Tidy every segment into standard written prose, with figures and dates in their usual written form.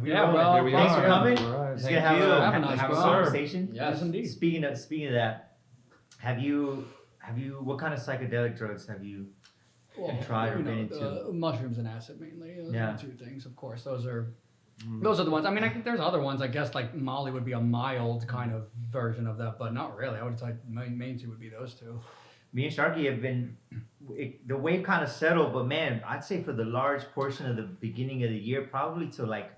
Yeah, well, Here we thanks are. for coming. All right. Just Thank gonna you. have Having us, a bro. conversation. Yes, indeed. Speaking of that, have you what kind of psychedelic drugs have you tried or been into? Mushrooms and acid mainly. Those Yeah. are the two things, of course. Those are the ones. I mean, I think there's other ones. I guess like Molly would be a mild kind of version of that, but not really. I would say main two would be those two. Me and Sharky have been, the wave kind of settled, but man, I'd say for the large portion of the beginning of the year, probably to like,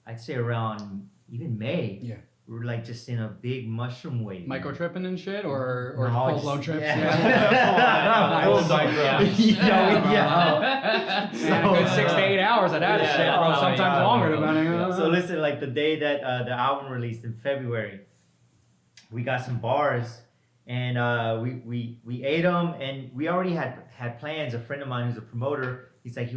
I'd say around even May. Yeah. We're like just in a big mushroom wave. Micro tripping and shit, or No, full just- blown trips. yeah. Full digress. Yeah. Man, a good 6 to 8 hours of that shit, bro. Oh, Sometimes yeah. longer, depending on. So listen, like the day that the album released in February, we got some bars and we ate them, and we already had plans. A friend of mine who's a promoter, he's like,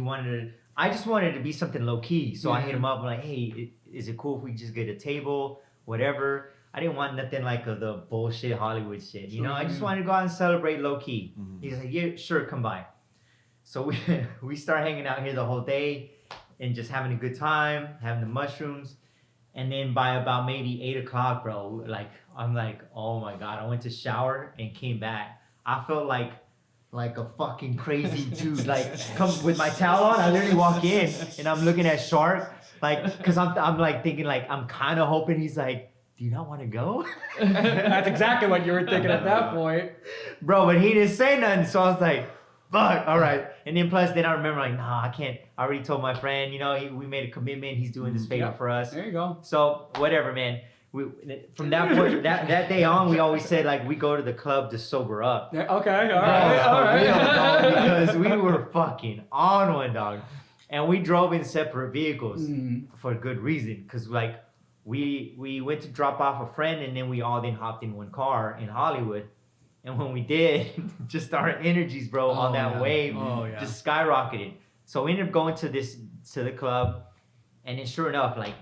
I just wanted it to be something low key. So I hit him up, I'm like, hey, is it cool if we just get a table, whatever? I didn't want nothing like the bullshit Hollywood shit, you know? I just wanted to go out and celebrate low key. He's like, yeah, sure, come by. So we start hanging out here the whole day and just having a good time, having the mushrooms. And then by about maybe 8 o'clock, bro, like, I'm like, oh my God, I went to shower and came back. I felt like a fucking crazy dude. Like, come with my towel on, I literally walk in and I'm looking at Shark, like, cause I'm like thinking like, I'm kind of hoping he's like, do you not want to go? That's exactly what you were thinking at that point. Bro, but he didn't say nothing. So I was like, fuck, all right. And then plus, then I remember like, nah, I can't. I already told my friend, you know, we made a commitment. He's doing this favor for us. There you go. So whatever, man. From that point, that day on, we always said like we go to the club to sober up. Yeah, okay, all right. Real, dog, because we were fucking on one, dog, and we drove in separate vehicles for good reason. Cause like we went to drop off a friend, and then we all then hopped in one car in Hollywood. And when we did, just our energies, bro, on that wave just skyrocketed. So we ended up going to the club, and then sure enough, like,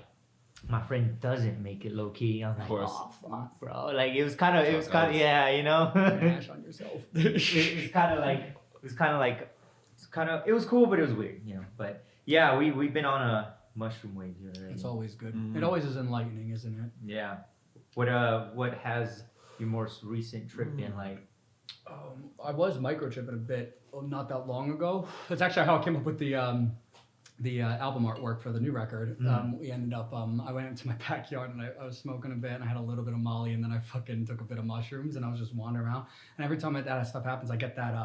my friend doesn't make it low key. I was like, oh fuck, bro. Like it was kind of, yeah, you know. Mash on yourself. it was cool, but it was weird, you know. But yeah, we've been on a mushroom wave here already. It's always good. It always is enlightening, isn't it? Yeah. What has your most recent trip been like? I was microchipping a bit not that long ago. That's actually how I came up with the album artwork for the new record. We ended up, I went into my backyard and I was smoking a bit, and I had a little bit of Molly, and then I fucking took a bit of mushrooms, and I was just wandering around. And every time that stuff happens, I get that,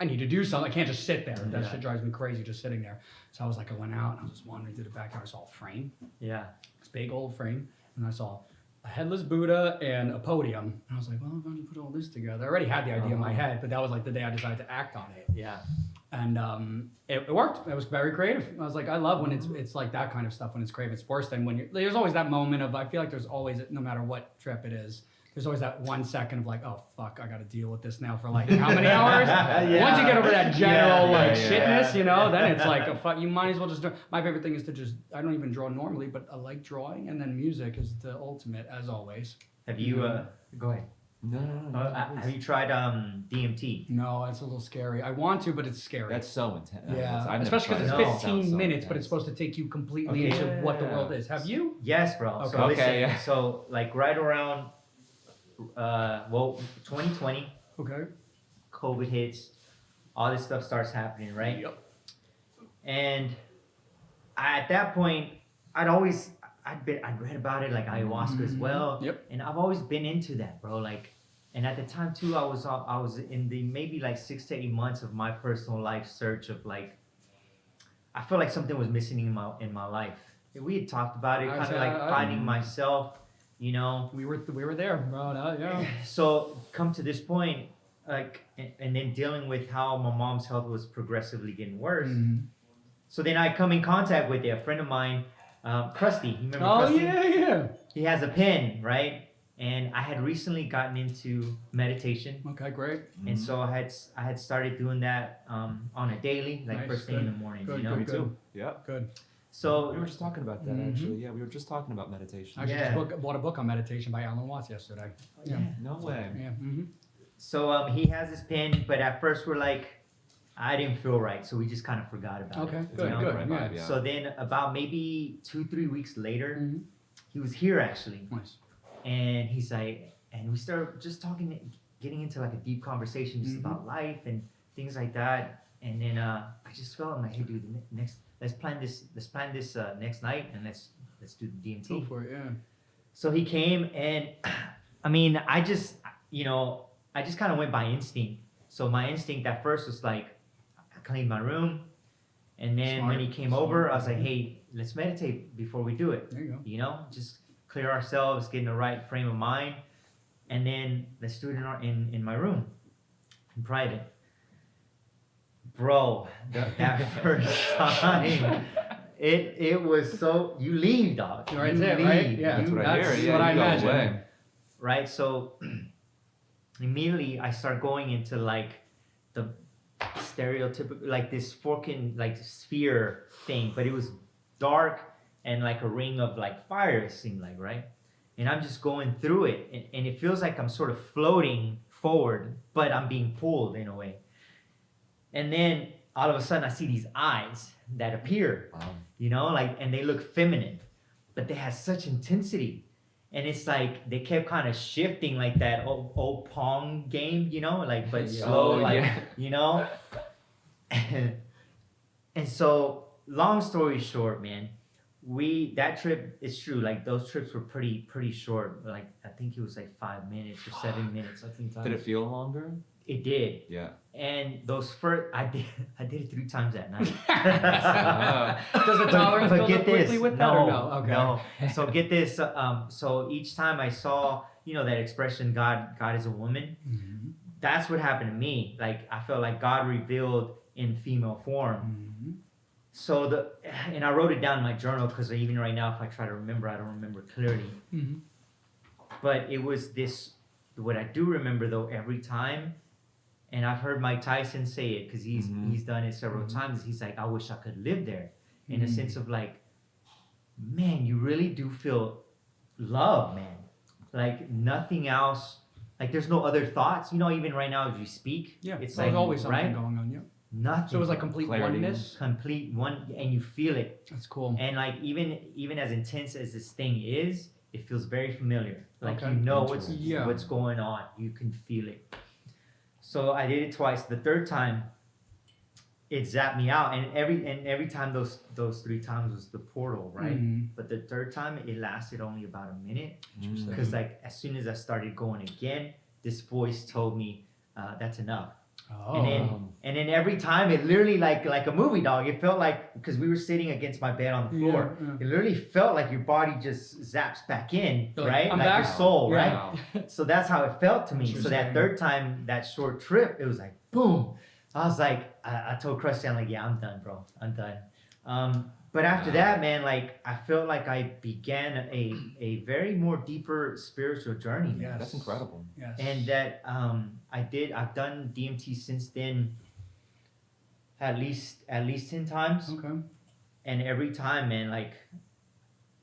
I need to do something. I can't just sit there. That shit drives me crazy just sitting there. So I was like, I went out and I was just wandering through the backyard. I saw a frame. Yeah. This big old frame. And I saw a headless Buddha and a podium. And I was like, well, I'm going to put all this together. I already had the idea in my head, but that was like the day I decided to act on it. Yeah. And it worked. It was very creative. I was like, I love when it's like that kind of stuff, when it's creative. It's worse than when there's always that moment of, I feel like there's always, no matter what trip it is, there's always that 1 second of like, oh fuck, I got to deal with this now for like how many hours? Once you get over that general shitness, you know, then it's like, you might as well just do. My favorite thing is to just, I don't even draw normally, but I like drawing, and then music is the ultimate, as always. Have you, go ahead. No. Have you tried DMT? No, it's a little scary. I want to, but it's scary. That's so intense. Yeah, especially because it's 15 minutes, but it's supposed to take you completely into what the world is. Have you? Yes, bro. Okay. So listen, so like right around 2020, Okay. COVID hits, all this stuff starts happening, right? Yep. And at that point, I'd read about it, like ayahuasca as well. Yep. And I've always been into that, bro. Like, and at the time too, I was in the maybe like 6 to 8 months of my personal life search of like, I felt like something was missing in my life. We had talked about it, kind of like finding myself, you know. We were there, bro. Yeah. So come to this point, like, and then dealing with how my mom's health was progressively getting worse. So then I come in contact with a friend of mine, Krusty. You remember Krusty? Yeah. He has a pen, right? And I had recently gotten into meditation. Okay, great. And so I had started doing that on a daily, like first thing in the morning. Good, you know? Me too. Yep. Good. So we were just talking about that actually. Yeah, we were just talking about meditation. I actually just bought a book on meditation by Alan Watts yesterday. Yeah. No way. Yeah. So he has his pen, but at first we're like, I didn't feel right, so we just kind of forgot about Okay, it. It's good, like you know? the right yeah. vibe, yeah. So then about maybe 2-3 weeks later, Mhm. he was here actually, Nice. and he's like, and we started just talking, getting into like a deep conversation just about life and things like that. And then I just felt like, hey, dude, let's plan this next night, and let's do the DMT. Go for it, yeah. So he came, and I mean, I just kind of went by instinct. So my instinct at first was like, I cleaned my room, and then Smart. when he came over, I was like, hey, let's meditate before we do it. There you go. You know, just clear ourselves, get in the right frame of mind, and then let's do it in my room, in private. Bro, that first time, it was so, you leave, dog. Right You there, leave. right? Yeah. That's what I hear. That's Yeah, what I you go imagine. away. Right, so immediately I start going into like the stereotypical, like this forking like sphere thing, but it was dark and like a ring of like fire, it seemed like, right? And I'm just going through it, and it feels like I'm sort of floating forward, but I'm being pulled in a way. And then all of a sudden I see these eyes that appear, Wow. you know, like, and they look feminine, but they had such intensity. And it's like they kept kind of shifting like that old Pong game, you know, like, but Yeah. slow, Oh, like, yeah. you know. And so, long story short, man, that trip is true. Like those trips were pretty short. Like I think it was like 5 minutes or 7 minutes. That's intense. Did it feel longer? It did. Yeah. And those first, I did it 3 times that night. Does the tolerance But build get up quickly this, with that or no? Okay. no. So get this. So each time I saw, you know, that expression, God is a woman. Mm-hmm. That's what happened to me. Like I felt like God revealed in female form. Mm-hmm. So and I wrote it down in my journal because even right now, if I try to remember, I don't remember clearly. Mm-hmm. But it was this. What I do remember though, every time. And I've heard Mike Tyson say it because he's done it several times. He's like, I wish I could live there, in a sense of like, man, you really do feel love, man. Like nothing else. Like there's no other thoughts. You know, even right now as you speak, Yeah. it's There's like always something right? going on. Yeah. Nothing. So it was like complete Clarity. oneness. complete one, and you feel it. That's cool. And like even as intense as this thing is, it feels very familiar. Like Okay. you know Interesting. what's going on. You can feel it. So I did it twice. The third time, it zapped me out, and every time those 3 times was the portal, right? Mhm. But the third time, it lasted only about a minute, Interesting. because like as soon as I started going again, this voice told me that's enough. Oh. And then every time, it literally like a movie, dog. It felt like, because we were sitting against my bed on the floor, Yeah, yeah. it literally felt like your body just zaps back in, You're like, right? I'm Like back. your soul, Yeah. right? Wow. So that's how it felt to me. So that Interesting. third time, that short trip, it was like boom. I was like, I told Krusty, I'm like, yeah, I'm done, bro. I'm done. But after that, man, like I felt like I began a very more deeper spiritual journey. Yes. That's incredible. Yes. And that I've done DMT since then at least 10 times. Okay. And every time, man, like,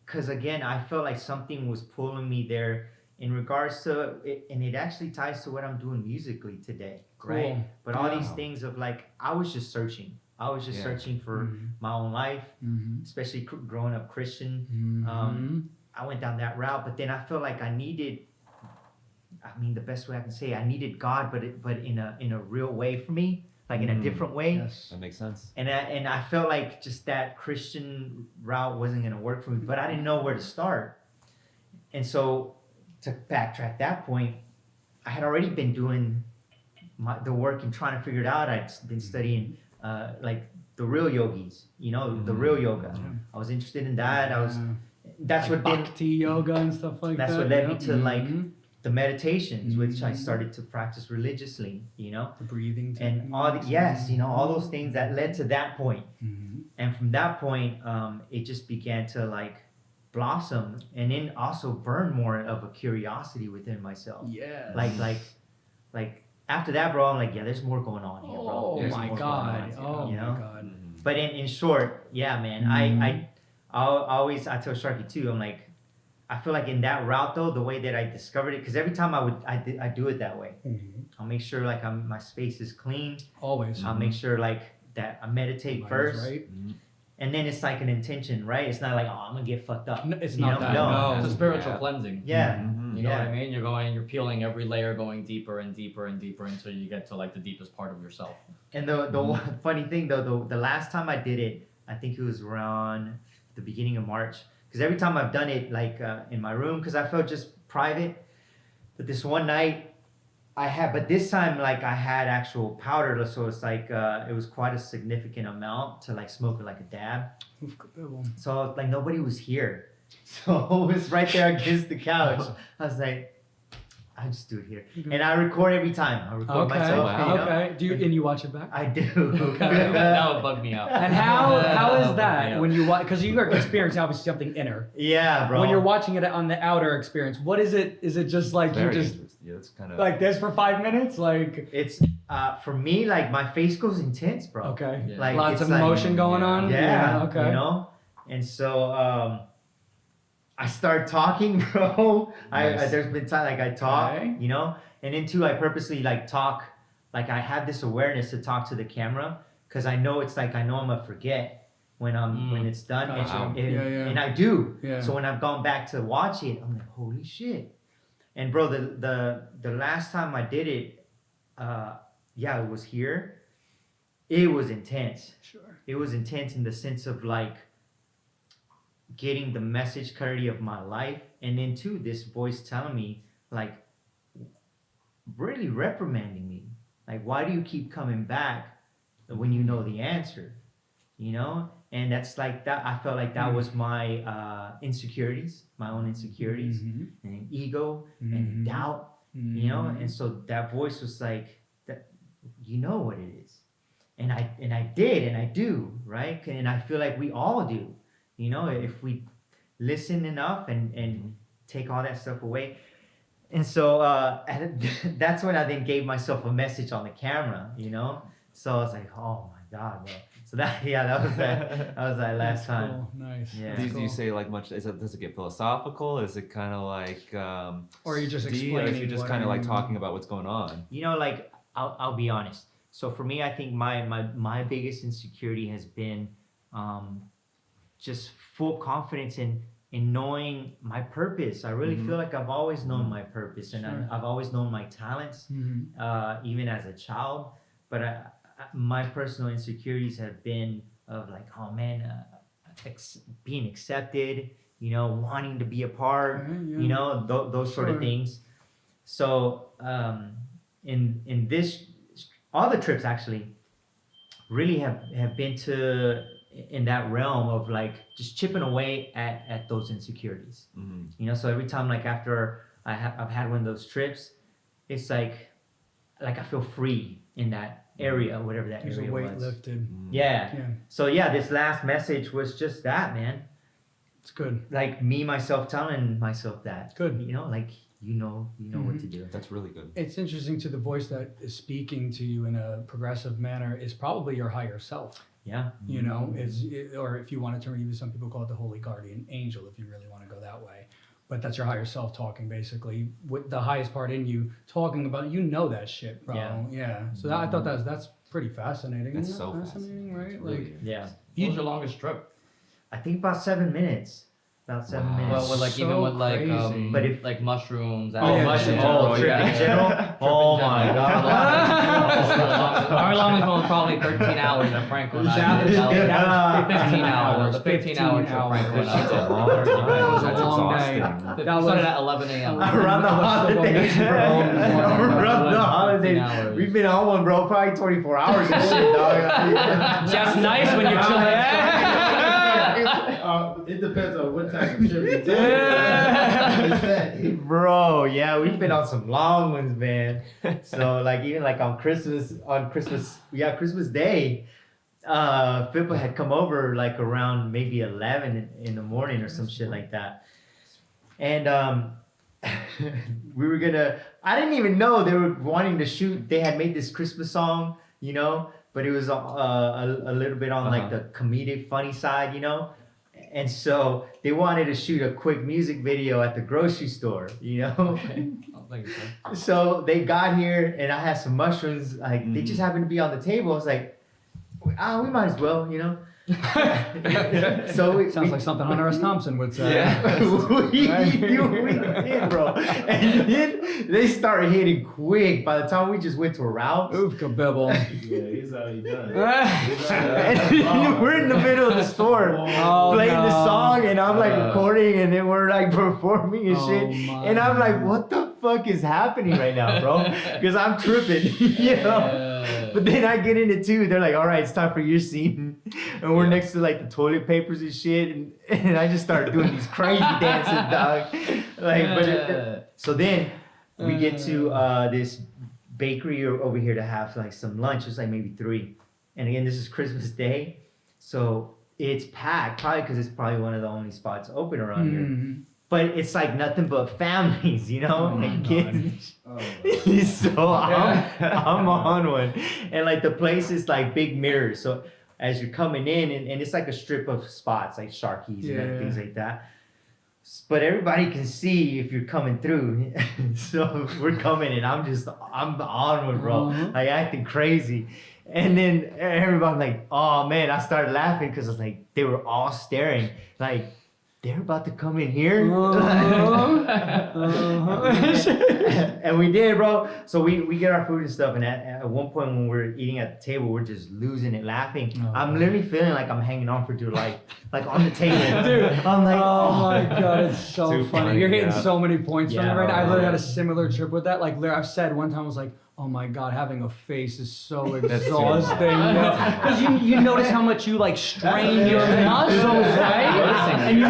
because again, I felt like something was pulling me there in regards to it, and it actually ties to what I'm doing musically today, right? Cool. But all these Wow. things of like, I was just searching. I was just Yeah. searching for Mhm. my own life, Mm-hmm. especially growing up Christian. Mm-hmm. I went down that route, but then I felt like I needed. I mean, the best way I can say, I needed God, but in a real way for me, like in a different way. Yes. That makes sense. And I felt like just that Christian route wasn't gonna work for me, but I didn't know where to start. And so, to backtrack that point, I had already been doing the work and trying to figure it out. I'd been studying like the real yogis, you know, the real yoga. I was interested in that. That's like what did bhakti yoga and stuff like that's that. what led me Yep. to like Mhm. the meditations, which I Mhm. started to practice religiously, you know, The breathing. and all all those things that led to that point. Mm-hmm. And from that point, it just began to like blossom, and then also burn more of a curiosity within myself. Yes. Like after that, bro, I'm like, yeah, there's more going on here, bro. Oh There's my more going god. on, Oh you my know? god. But in short, yeah, man, Mhm. I always, I tell Sharky too, I'm like, I feel like in that route though, the way that I discovered it, because every time I do it that way. I'll make sure like my space is clean. Always. I'll make sure like that I meditate Mind first. is right. And then it's like an intention, right? It's not like, oh, I'm gonna get fucked up. No, it's You not know? that. No. It's a spiritual Yeah. cleansing. Yeah. You know what I mean? You're peeling every layer, going deeper and deeper and deeper until you get to like the deepest part of yourself. And the one funny thing though, the last time I did it, I think it was around the beginning of March. Because every time I've done it, like in my room, because I felt just private. But this one night, but this time like I had actual powder, so it's like it was quite a significant amount to like smoke it like a dab. So like nobody was here, so it was right there against the couch. I was like, I just do it here, and I record every time. I record myself. Wow. You know? Okay. Do you and you watch it back? I do. That would bug me out. And how is Yeah. that when you watch? Because you are experiencing obviously something inner. Yeah, bro. When you're watching it on the outer experience, what is it? Is it just like Very you just interesting. Yeah, it's kind of like this for 5 minutes? Like It's for me, like my face goes intense, bro. okay, Yeah. Like lots it's of like- emotion going on. Yeah. Okay. You know, and so I start talking, bro. Nice. There's been time like I talk, Okay. you know, and then too I purposely like talk, like I have this awareness to talk to the camera because I know it's like I know I'm gonna forget when when it's done, Gotcha. and, Yeah. and I do. Yeah. So when I've gone back to watch it, I'm like, holy shit. And bro, the last time I did it, it was here. It was intense. Sure. It was intense in the sense of like getting the message clarity of my life, and then too this voice telling me like really reprimanding me, like why do you keep coming back when you know the answer, you know? And that's like that. I felt like that was my insecurities, my own insecurities, and ego and doubt, you know. And so that voice was like, that, you know what it is, and I did, and I do, right? And I feel like we all do, you know, if we listen enough and take all that stuff away. And so that's when I then gave myself a message on the camera, you know. So I was like, oh my God, bro. So that was that last time. Cool. Nice. Yeah. Do you say like much? Does it get philosophical? Is it kind of like, Or are you just deep, or is explaining you just what kind of like you- talking about what's going on? You know, like I'll be honest. So for me, I think my biggest insecurity has been just full confidence in knowing my purpose. I really feel like I've always known my purpose, and Sure. I've always known my talents, even as a child. But my personal insecurities have been of like, oh man, being accepted, you know, wanting to be a part, Yeah. you know, those sort of Sure. things. So in this, all the trips actually really have been in that realm of like just chipping away at those insecurities. You know, so every time like after I've had one of those trips, it's like I feel free in that area, whatever that There's a area weight was. lifted. Yeah. Yeah. So yeah, this last message was just that, man. It's good. Like me myself telling myself that. Good. You know, like you know what to do. That's really good. It's interesting to the voice that is speaking to you in a progressive manner is probably your higher self. Yeah. You know, or if you want to turn, even some people call it the holy guardian angel, if you really want to go that way. But that's your higher self talking, basically, with the highest part in you talking about, you know, that shit, bro. Yeah. So I thought that's pretty fascinating. That's Isn't that so fascinating, right? It's really Like, good. Yeah. What was your longest trip? I think about 7 minutes. About 7 Wow. minutes. Well, with like So even with like crazy. But if- like mushrooms. Oh, yeah, mushrooms. yeah. trip in general? Oh my God. Our longest one was probably 13 hours at Franco. That was 15 hours. A 15-hour trip. Franco. That's a long time. That was a That's long day. exhausting. That We started was- at 11 a.m. Around the holidays, bro. Around the holidays. hours. We've been on one, bro, probably 24 hours and shit, dog. Just nice when you're chilling. It depends on what type of trip it's Bro, yeah, we've been on some long ones, man. So like even like on Christmas Day, Pippa had come over like around maybe 11 in the morning or some shit like that. And we were gonna, I didn't even know they were wanting to shoot. They had made this Christmas song, but it was a little bit on like the comedic funny side, And so they wanted to shoot a quick music video at the grocery store, you know? Okay. I'll think so. So they got here and I had some mushrooms, like they just happened to be on the table. I was like, we might as well, you know? So Sounds like something Hunter S. Thompson would say. we did, bro. And then they started hitting quick. By the time we just went to a route, Oof, kabibble. Yeah, he's already done. and we're in the middle of the store Oh, playing the no. song, and I'm like recording, and then we're like performing and Oh, shit. my. And I'm like, what the fuck is happening right now, bro? Because I'm tripping, you know? But then I get in it too. They're like, all right, it's time for your scene. And we're next to like the toilet papers and shit. And I just started doing these crazy dances, dog. Like, so then we get to this bakery over here to have like some lunch. It's like maybe 3. And again, this is Christmas Day. So it's packed, probably because it's probably one of the only spots open around here. Mhm. But it's like nothing but families, you know, and kids. Oh, So I'm on one, and like the place is like big mirrors. So as you're coming in, and it's like a strip of spots, like Sharkies and things like that. But everybody can see if you're coming through. So we're coming, and I'm on one, bro, like acting crazy. And then everybody like, oh man, I started laughing because I was like, they were all staring, like. They're about to come in here. And we did, bro. So we get our food and stuff. And at one point when we're eating at the table, we're just losing it laughing. Oh, I'm literally feeling like I'm hanging on for dear life. Like on the table. Dude, I'm like, oh my god, it's so Too funny. funny, You're hitting yeah. so many points from Yeah, me right now. I bro. literally had a similar trip with that. Like I've said one time, I was like, oh my god, having a face is so That's too exhausting. Because you notice how much you like strain your muscles, right? And you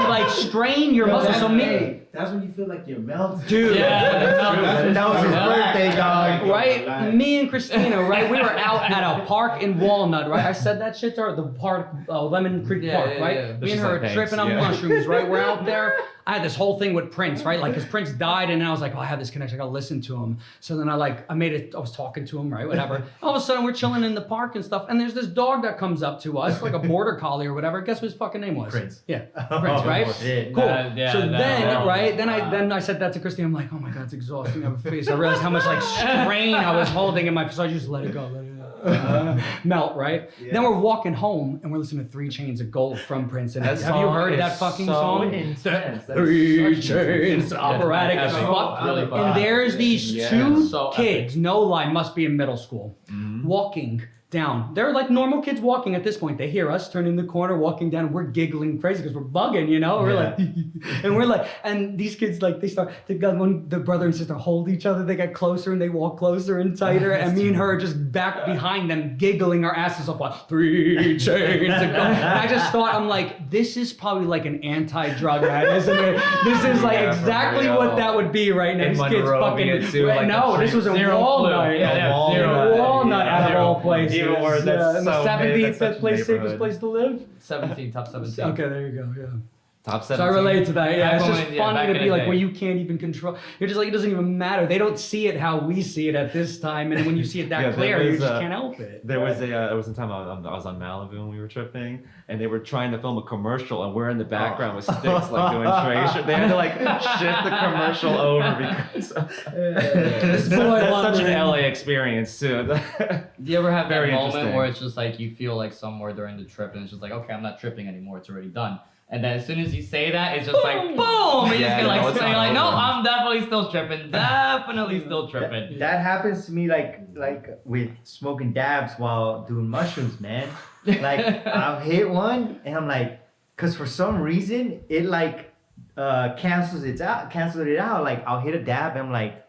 like strain your muscles. So me, that's when you feel like you're melting. dude. that was his birthday, dog. Right? Me and Christina, right? We were out at a park in Walnut, right? I said that shit to her, the park, Lemon Creek Yeah, Park, yeah, right? yeah. Me She's and her like, are tripping on "Thanks," mushrooms, right? We're out there. I had this whole thing with Prince, right? Like, because Prince died, and I was like, oh, I have this connection. I gotta listen to him. So then I was talking to him, right? Whatever. All of a sudden, we're chilling in the park and stuff, and there's this dog that comes up to us, like a border collie or whatever. Guess what his fucking name was? Prince. Yeah, Prince, right? Shit. Cool. Yeah, So no, then, no. right? Then I said that to Christine. I'm like, oh my god, it's exhausting. I have a face. I realized how much like strain I was holding in my. So I just let it go. Melt, right? Then we're walking home and we're listening to 3 Chains of Gold from Prince. And have you heard that fucking song? Intense. 3 Chains, operatic as That's fuck. really fun. And there's these Yeah. 2 So kids, no lie, must be in middle school, walking down. They're like normal kids walking at this point. They hear us turning the corner, walking down. We're giggling crazy because we're bugging, you know? We're like, and we're like, and these kids like when the brother and sister hold each other, they get closer and they walk closer and tighter. And me and her are just back behind them, giggling our asses off like 3 chains. And I just thought, I'm like, this is probably like an anti-drug ad, isn't it? This is like Yeah, for exactly real. what that would be right now. In These kids Monrovia, fucking. too, like no, the this was a Zero Walnut. clue. Yeah, Walnut, Walnut out of Zero all clue. places. Even worse, that's in the so big, that's 17th such a place, safest neighborhood. place to live. 17, top 17. Okay, there you go. Yeah. Top So 17. I relate to that. Yeah, Back it's when just we- yeah, funny back to in be the like day. where you can't even control. You're just like it doesn't even matter. They don't see it how we see it at this time, and when you see it that Yeah, there clear, you was, just can't help it. There was there was a time I was on Malibu when we were tripping, and they were trying to film a commercial, and we're in the background with sticks, like doing tracer. They had to like shift the commercial over because that's such an LA experience too. Do you ever have that Very moment interesting. where it's just like you feel like somewhere during the trip and it's just like, okay, I'm not tripping anymore, it's already done. And then as soon as you say that, it's just like boom! And you Yeah, just get like, no, it's saying not like, no, over. I'm definitely still tripping. Definitely still tripping. That happens to me like with smoking dabs while doing mushrooms, man. Like I'll hit one and I'm like, cause for some reason it like cancels it out. Like I'll hit a dab and I'm like,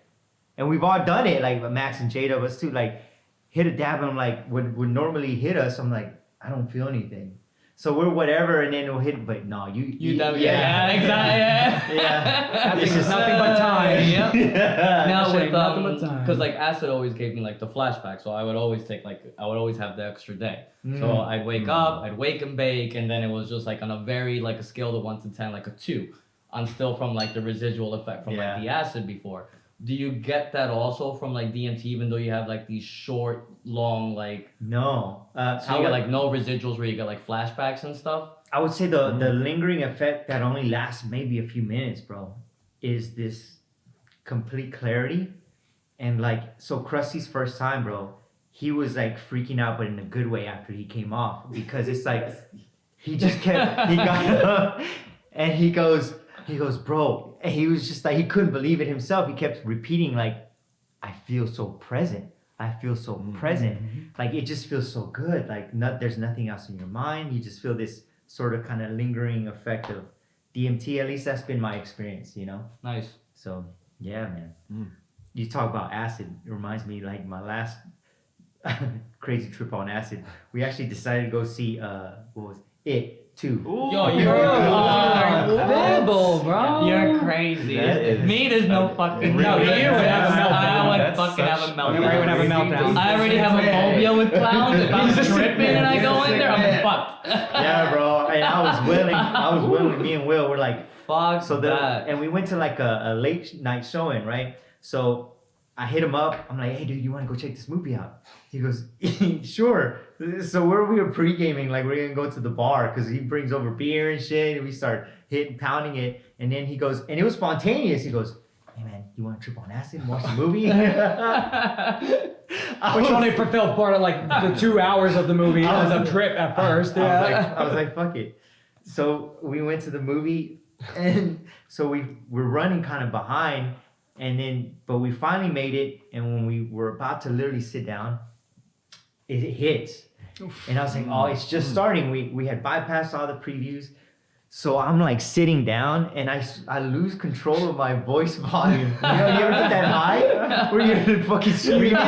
and we've all done it. Like Max and Jada, us too. Like hit a dab and I'm like, would normally hit us. I'm like, I don't feel anything. So we're whatever, and then it'll hit. But no, You done, yeah, exactly. Yeah. That thing is nothing but time. Yep. Now Shane, with nothing but time. because like acid always gave me like the flashback, so I would always have the extra day. So I'd wake up, I'd wake and bake, and then it was just like on a very like a scale of 1 to 10, like a 2, on still from like the residual effect from like the acid before. Do you get that also from like DMT, even though you have like these short, long like? No. So you get like no residuals where you get like flashbacks and stuff. I would say the lingering effect that only lasts maybe a few minutes, bro, is this complete clarity. And like, so Krusty's first time, bro, he was like freaking out, but in a good way after he came off, because it's like he just kept, he got up and he goes, bro, and he was just like, he couldn't believe it himself. He kept repeating like, I feel so present. I feel so present. Like it just feels so good. Like there's nothing else in your mind. You just feel this sort of kind of lingering effect of DMT. At least that's been my experience, you know? Nice. So yeah, man. You talk about acid. It reminds me like my last crazy trip on acid. We actually decided to go see what was it? 2. Yo, you're incredible, bro. You're crazy. Me, there's no fucking. No, you would have a meltdown. I would fucking have a meltdown. I would have a meltdown. I already have a phobia with clowns. If I'm tripping and I go in there, I'm fucked. Yeah, bro. And I was willing. Me and Will were like, fuck so that. And we went to like a late night showing, right? So I hit him up. I'm like, hey, dude, you want to go check this movie out? He goes, sure. So we were pre-gaming, like we're going to go to the bar because he brings over beer and shit. And we start pounding it. And then he goes, and it was spontaneous. He goes, hey, man, you want to trip on acid and watch the movie? Which only fulfilled part of like the 2 hours of the movie as a trip at first. I was like, fuck it. So we went to the movie. And so we're running kind of behind. And then, but we finally made it, and when we were about to literally sit down, it hits. And I was like, oh, it's just starting. We had bypassed all the previews. So I'm like sitting down, and I lose control of my voice volume. You know, you ever get that high? Where you're fucking screaming?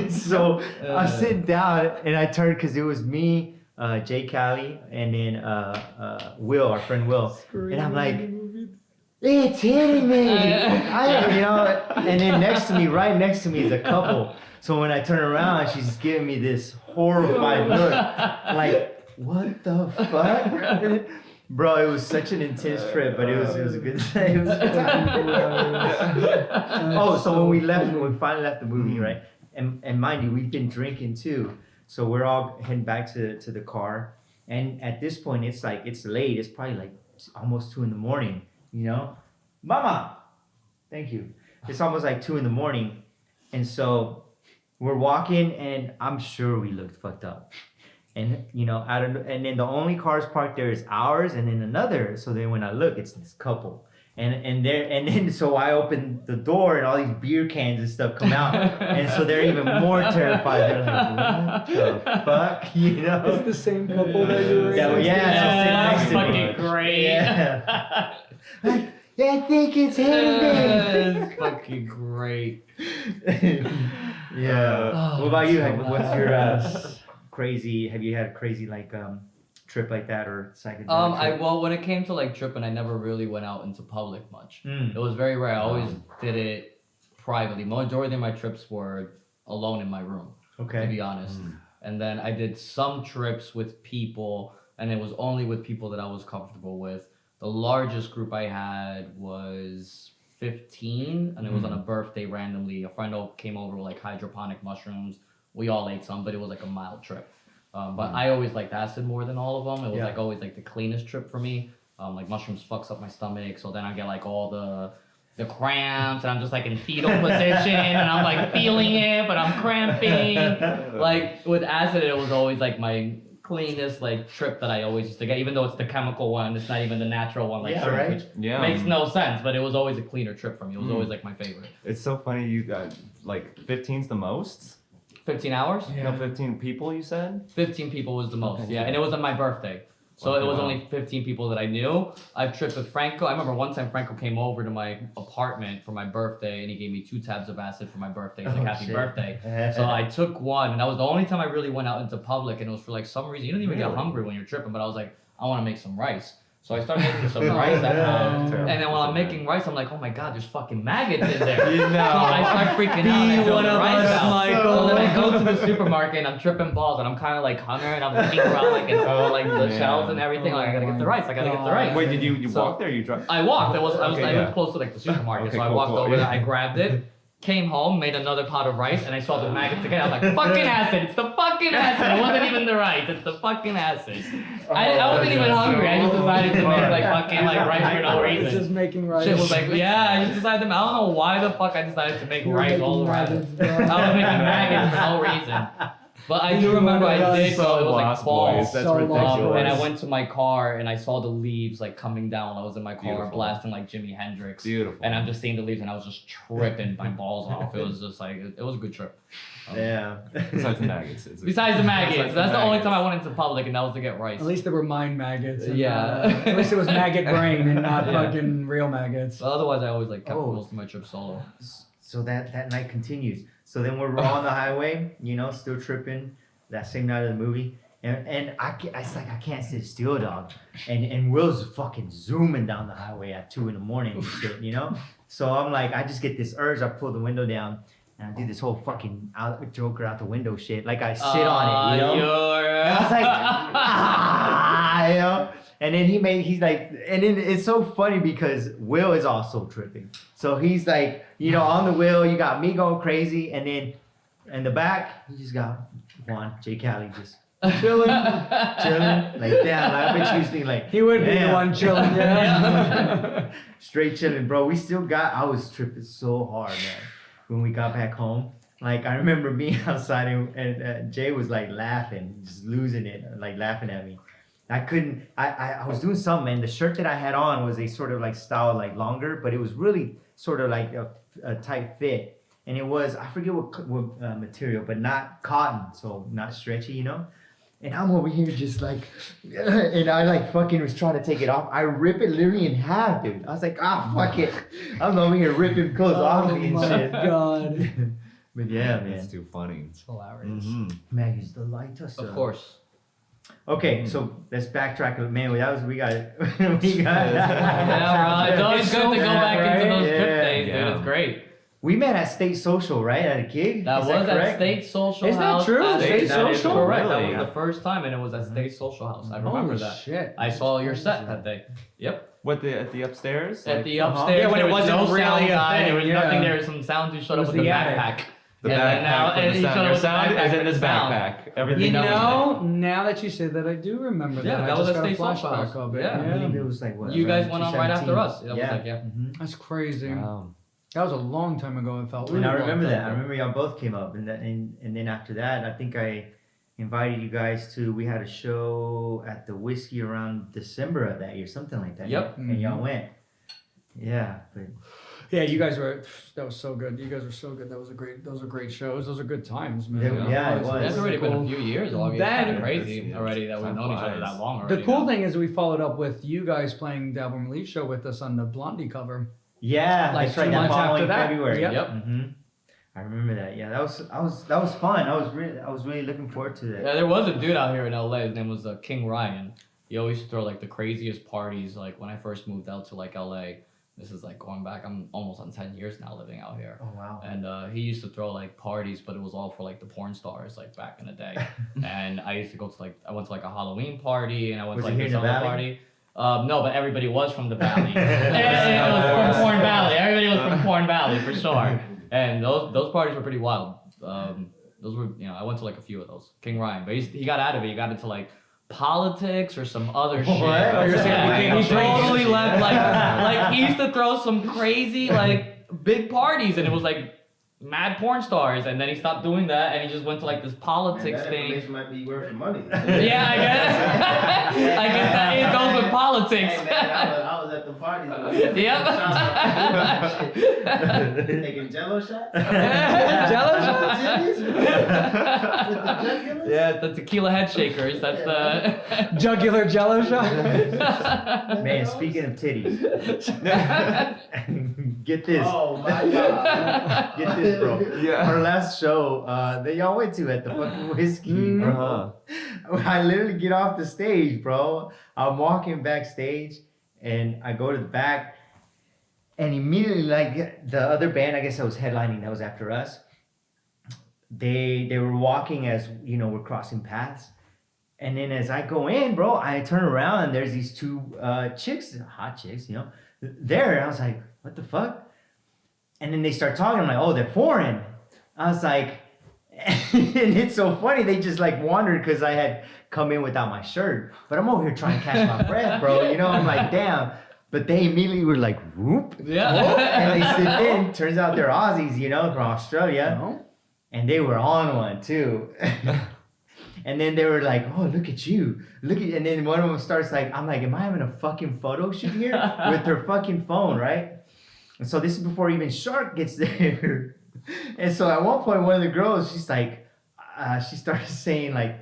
So I'm sitting down, and I turned, because it was me, Jay Callie, and then Will, our friend Will. And I'm like, it's hitting me, and then right next to me is a couple. So when I turn around, she's giving me this horrified look, like, what the fuck? Bro, it was such an intense trip, but it was a good time. Oh, so when we finally left the movie, right? And mind you, we've been drinking too. So we're all heading back to the car. And at this point, it's late. It's probably like almost 2 a.m. You know, Mama, thank you. It's almost like 2 a.m. And so we're walking, and I'm sure we looked fucked up. And you know, and then the only cars parked there is ours, and then another. So then when I look, it's this couple. And then so I open the door, and all these beer cans and stuff come out, and so they're even more terrified. They're like, what the fuck, you know? It's the same couple that you were. That's fucking great. Yeah. I think it's him. That's fucking great. Yeah. What about you? What's your crazy? Have you had a crazy trip like that or psychedelic trip? Well, when it came to like tripping, I never really went out into public much. Mm. It was very rare. I always did it privately. Majority of my trips were alone in my room. Okay. To be honest. And then I did some trips with people, and it was only with people that I was comfortable with. The largest group I had was 15, and it was on a birthday randomly. A friend came over with like hydroponic mushrooms. We all ate some, but it was like a mild trip. But I always liked acid more than all of them. It was like always like the cleanest trip for me. Like mushrooms fucks up my stomach, so then I get like all the cramps, and I'm just like in fetal position, and I'm like feeling it, but I'm cramping. Like with acid, it was always like my cleanest like trip that I always used to get, even though it's the chemical one, it's not even the natural one, like which makes no sense, but it was always a cleaner trip for me. It was always like my favorite. It's so funny you got like 15's the most? 15 hours? Yeah. No, 15 people you said? 15 people was the most, and it was on my birthday. So it was only 15 people that I knew. I've tripped with Franco. I remember one time Franco came over to my apartment for my birthday, and he gave me 2 tabs of acid for my birthday. He's like, happy birthday. So I took one, and that was the only time I really went out into public, and it was for like some reason. You don't even get hungry when you're tripping, but I was like, I want to make some rice. So I started making some rice at home, and then while I'm making rice, I'm like, oh my god, there's fucking maggots in there. So I start freaking out, and I throw the rice out. So then I go to the supermarket, and I'm tripping balls, and I'm kind of like hungry, and I'm looking around like and throw like the shells and everything. Like I gotta get the rice. Wait, did you walk there or you drive? I walked. I was close to like the supermarket, so I walked over there, I grabbed it. Came home, made another pot of rice, and I saw the maggots again. I was like, fucking acid! It's the fucking acid! It wasn't even the rice, it's the fucking acid. I wasn't even hungry, I just decided to make like fucking like rice for no Just reason. making rice. Shit was like, yeah, I just decided to, I don't know why the fuck I decided to make You were rice making all around. maggots, bro. I was making maggots for no reason. But I do remember I did go, it was like Lost fall. Boys. That's So ridiculous. Lost Boys. And I went to my car and I saw the leaves like coming down. I was in my car Beautiful. blasting like Jimi Hendrix. Beautiful. And I'm just seeing the leaves and I was just tripping my balls off. It was just like, it was a good trip. Yeah. Besides the maggots. Besides the maggots. Besides That's the only maggots. time I went into public and that was to get rice. At least there were mind maggots. And, Yeah. at least it was maggot brain and not Yeah. fucking real maggots. But otherwise I always like kept Oh. most of my trips solo. So that night continues. So then we're on the highway, still tripping. That same night of the movie, and it's like I can't sit still, dog. And Will's fucking zooming down the highway at 2 a.m. and shit, So I'm like, I just get this urge. I pull the window down and I do this whole fucking Joker out the window shit. Like I sit on it, And I was like, And then he's like, and then it's so funny because Will is also tripping. So he's like, on the wheel, you got me going crazy, and then in the back, you just got Juan, J. Cali just chilling. Like, damn, I bet you was thinking like, He would be the damn. one chilling, yeah. Straight chilling, bro. I was tripping so hard, man, when we got back home. Like, I remember being outside and Jay was like laughing, just losing it, like laughing at me. I was doing something, man. The shirt that I had on was a sort of like style, like longer, but it was really sort of like a tight fit. And it was, I forget what material, but not cotton, so not stretchy, And I'm over here just like, and I like fucking was trying to take it off. I rip it literally in half, dude. I was like, fuck it. I'm over here ripping clothes off me and my shit. God. But yeah, man. That's too funny. It's hilarious. Maggie's delight us. Of course. Okay, so let's backtrack. Man, we got Yeah, bro. It's always It's good so to go fun, back into those right? trip Yeah. days, dude. Yeah. It's great. We met at State Social, right? At a gig? That Is was at correct? State Social Is that House. true? That State is- that is Social? correct. That Really? was the first time, and it was at State Social House. I remember Holy that. shit. I saw your set that day. Yep. What, at the upstairs? At Like, the Uh-huh. upstairs, Yeah, when there it was wasn't no really sound a guy. thing, There was yeah. nothing. There was some sound. You showed It up was with a the attic. backpack. the And backpack now- and and the he sound. showed Your us the sound backpack is in with this the sound. backpack. Everything Now that you say that, I do remember Yeah, that. that I was just at got a State Social flashback House. of it. Yeah. I believe it was like what? You guys around went on right after 2017? us. That was Yeah. like, yeah. Mhm. That's crazy. Wow. That was a long time ago, it felt. And Really I remember long that. time I ago. remember y'all both came up, and then after that, I think I invited you guys to. We had a show at the Whiskey around December of that year, something like that. Yep. And y'all went. Yeah, but Yeah, you guys were. That was so good. You guys were so good. Those were great shows. Those are good times, man. Yeah, it was. It's already been a few years already. It's That- kind of crazy Yeah. already that we've Time known each other flies. that long already. The cool now. thing is we followed up with you guys playing the album release show with us on the Blondie cover. yeah, Like that's right. 2 That months after following that. February. Yep. hmm I remember that. Yeah, that was fun. I was really looking forward to that. Yeah, there was a dude out here in LA. His name was King Ryan. He always used to throw like the craziest parties. Like when I first moved out to like LA, this is like going back. I'm almost on 10 years now living out here. Oh wow. And he used to throw like parties, but it was all for like the porn stars, like back in the day. And I used to go to I went to like a Halloween party, and I went Was to it like here the in the summer Valley? party. No, but everybody was from the Valley. It was from Porn Valley. Everybody was from Porn Valley for sure. And those parties were pretty wild. Those were, I went to like a few of those. King Ryan, but he got out of it. He got into like politics or some other shit. What? You're saying He he became totally crazy. left like he used to throw some crazy like big parties, and it was like mad porn stars, and then he stopped doing that, and he just went to like this politics that thing. information might be worth some money. Yeah, I guess. I guess that it goes with politics. Hey man, I was at the party. Yep. Taking Jello shots. Jello shots? With the jugulars? Yeah, the tequila head shakers. That's the. Jugular Jello shot. Man, speaking of titties, get this. Oh my god. Get this, bro. Yeah. Our last show that y'all went to at the fucking Whiskey, bro. I literally get off the stage, bro. I'm walking backstage, and I go to the back, and immediately, like the other band, I guess I was headlining, that was after us. They were walking as we're crossing paths, and then as I go in, bro, I turn around and there's these two chicks, hot chicks, there. And I was like, what the fuck? And then they start talking. I'm like, oh, they're foreign. I was like, and it's so funny. They just like wondered because I had come in without my shirt. But I'm over here trying to catch my breath, bro. You know, I'm like, damn. But they immediately were like, whoop. Yeah. Whoop. And they sit in. Turns out they're Aussies, you know, from Australia. No? And they were on one too. And then they were like, oh, look at you. And then one of them starts like, I'm like, am I having a fucking photo shoot here with her fucking phone, right? And so this is before even Shark gets there. And so at one point, one of the girls, she's like, she started saying like,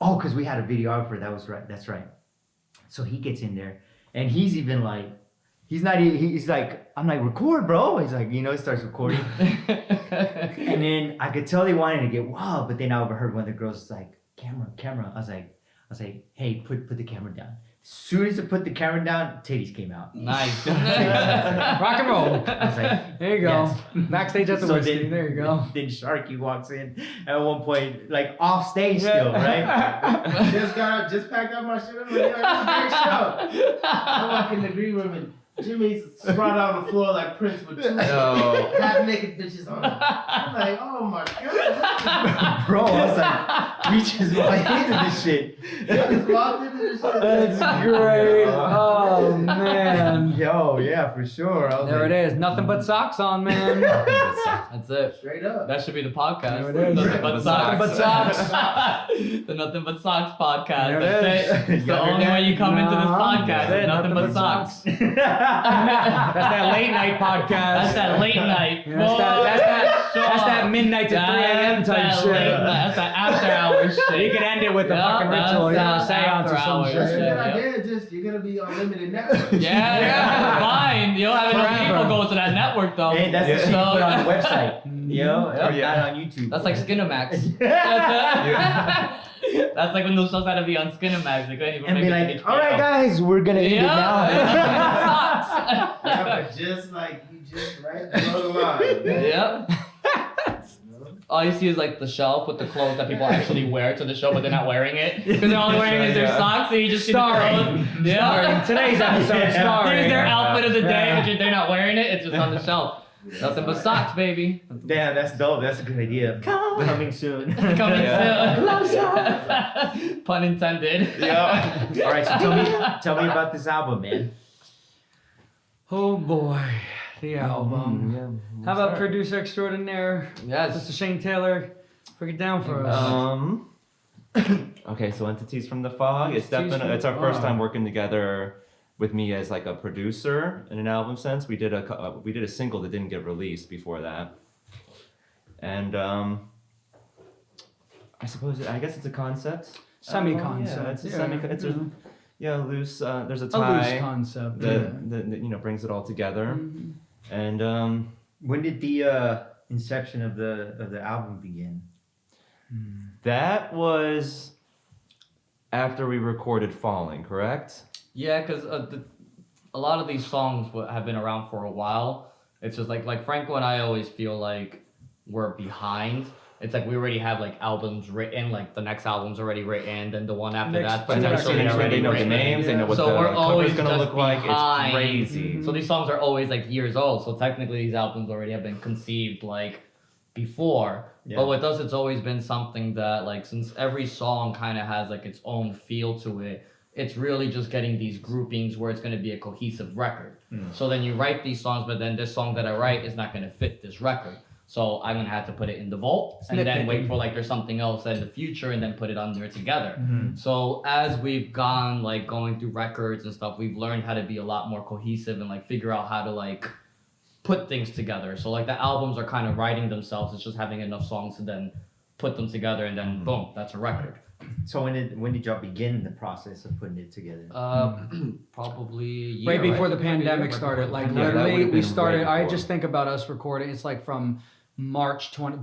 oh, because we had a videographer. That was right. That's right. So he gets in there and he's even like, he's like, I'm like, record, bro. He's like, you know, he starts recording. And then I could tell they wanted to get wild, but then I overheard one of the girls like, camera. I was like, hey, put the camera down. As soon as I put the camera down, titties came out. Nice. Rock and roll. I was like, There you go. yes. Backstage at the whiskey. There you go. Then Sharky walks in at one point, like off stage still, right? just packed up my shit. I'm like, yo, it's a great show. I walk in the green room and Jimmy's sprawled out on the floor like Prince with two half naked bitches on him. I'm like, oh my god. Bro, I was like, we just walked into this shit. I just walked into this shit. That's great. Oh, man. Yo, yeah, for sure. I was There like, it is. Nothing but socks on, man. That's it. Straight up. That should be the podcast. There it is. Nothing but Nothing but socks. socks. The Nothing But Socks podcast. There it That's it. It's the Younger only way you come into this Nah, podcast. that's Is it. nothing but socks. That's that late night podcast. That's that late night. Yeah, that's that midnight to 3 a.m. type shit. That's that after hours shit. You could end it with a Yeah, fucking that's ritual, you know, that seance or after some hours That's a shit. good Yeah. idea. Just you're gonna be on limited network. Yeah, fine. You don't have enough Forever. people going to that network though. Hey, that's the shit you So- put on the website. You know, Yeah. not on YouTube. That's like Skinamax. That's like when those shows had to be on Skinamax. They couldn't even And make be it like, to all right, HBO. guys, we're gonna end it now. Yeah, Yeah. but just like you just right below the line. Yep. All you see is like the shelf with the clothes that people actually wear to the show, but they're not wearing it because they're only wearing is their Yeah. socks. So you just see the Starring. clothes. Yeah. Today's episode Yeah. starring. Here's their outfit of the day, Yeah. but they're not wearing it. It's just on the shelf. Nothing but socks, baby. Damn, that's dope. That's a good idea. Coming soon. Coming Yeah. soon. Pun intended. Yeah. All right, so tell me about this album, man. Oh boy, the album. How about producer extraordinaire? Yes. Mr. Shane Taylor, break it down for us. Okay, so Entities from the Fog. It's Entities definitely from it's the our first Fog. time working together with me as like a producer in an album sense. We did a single that didn't get released before that, and I guess it's a concept. Semi-concept. Yeah, it's a yeah, semi. It's yeah. loose. There's a A loose tie concept. that brings it all together, Mhm. and When did the inception of the album begin? that was after we recorded Falling, correct? Yeah, because a lot of these songs have been around for a while. It's just like Franco and I always feel like we're behind. It's like we already have like albums written, like the next album's already written, then the one after Next that's two potentially records. already They know the written. names. They know what So the we're cover's always gonna just look like. behind. It's crazy. Mhm. So these songs are always like years old. So technically these albums already have been conceived like before. Yeah. But with us, it's always been something that like since every song kind of has like its own feel to it, it's really just getting these groupings where it's going to be a cohesive record. So then you write these songs, but then this song that I write is not going to fit this record. So I'm going to have to put it in the vault and then wait for like there's something else in the future and then put it on there together. So as we've gone like going through records and stuff, we've learned how to be a lot more cohesive and like figure out how to like put things together. So like the albums are kind of writing themselves. It's just having enough songs to then put them together and then boom, that's a record. So when did y'all begin the process of putting it together? Probably a year, Right before the Maybe a year, pandemic right started, before the like pandemic. that literally would've we been started. way I before. just think about us recording. It's like from March 20,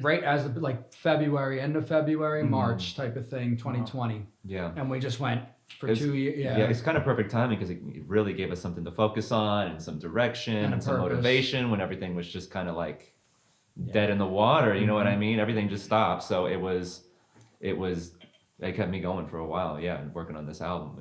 right as the, like February, end of February, March type of thing, 2020, Yeah. and we just went for It's- 2 years. Yeah, it's kind of perfect timing because it really gave us something to focus on and some direction And a and some purpose. motivation when everything was just kind of like dead in the water. You know what I mean? Everything just stopped. So it kept me going for a while. Yeah, and working on this album,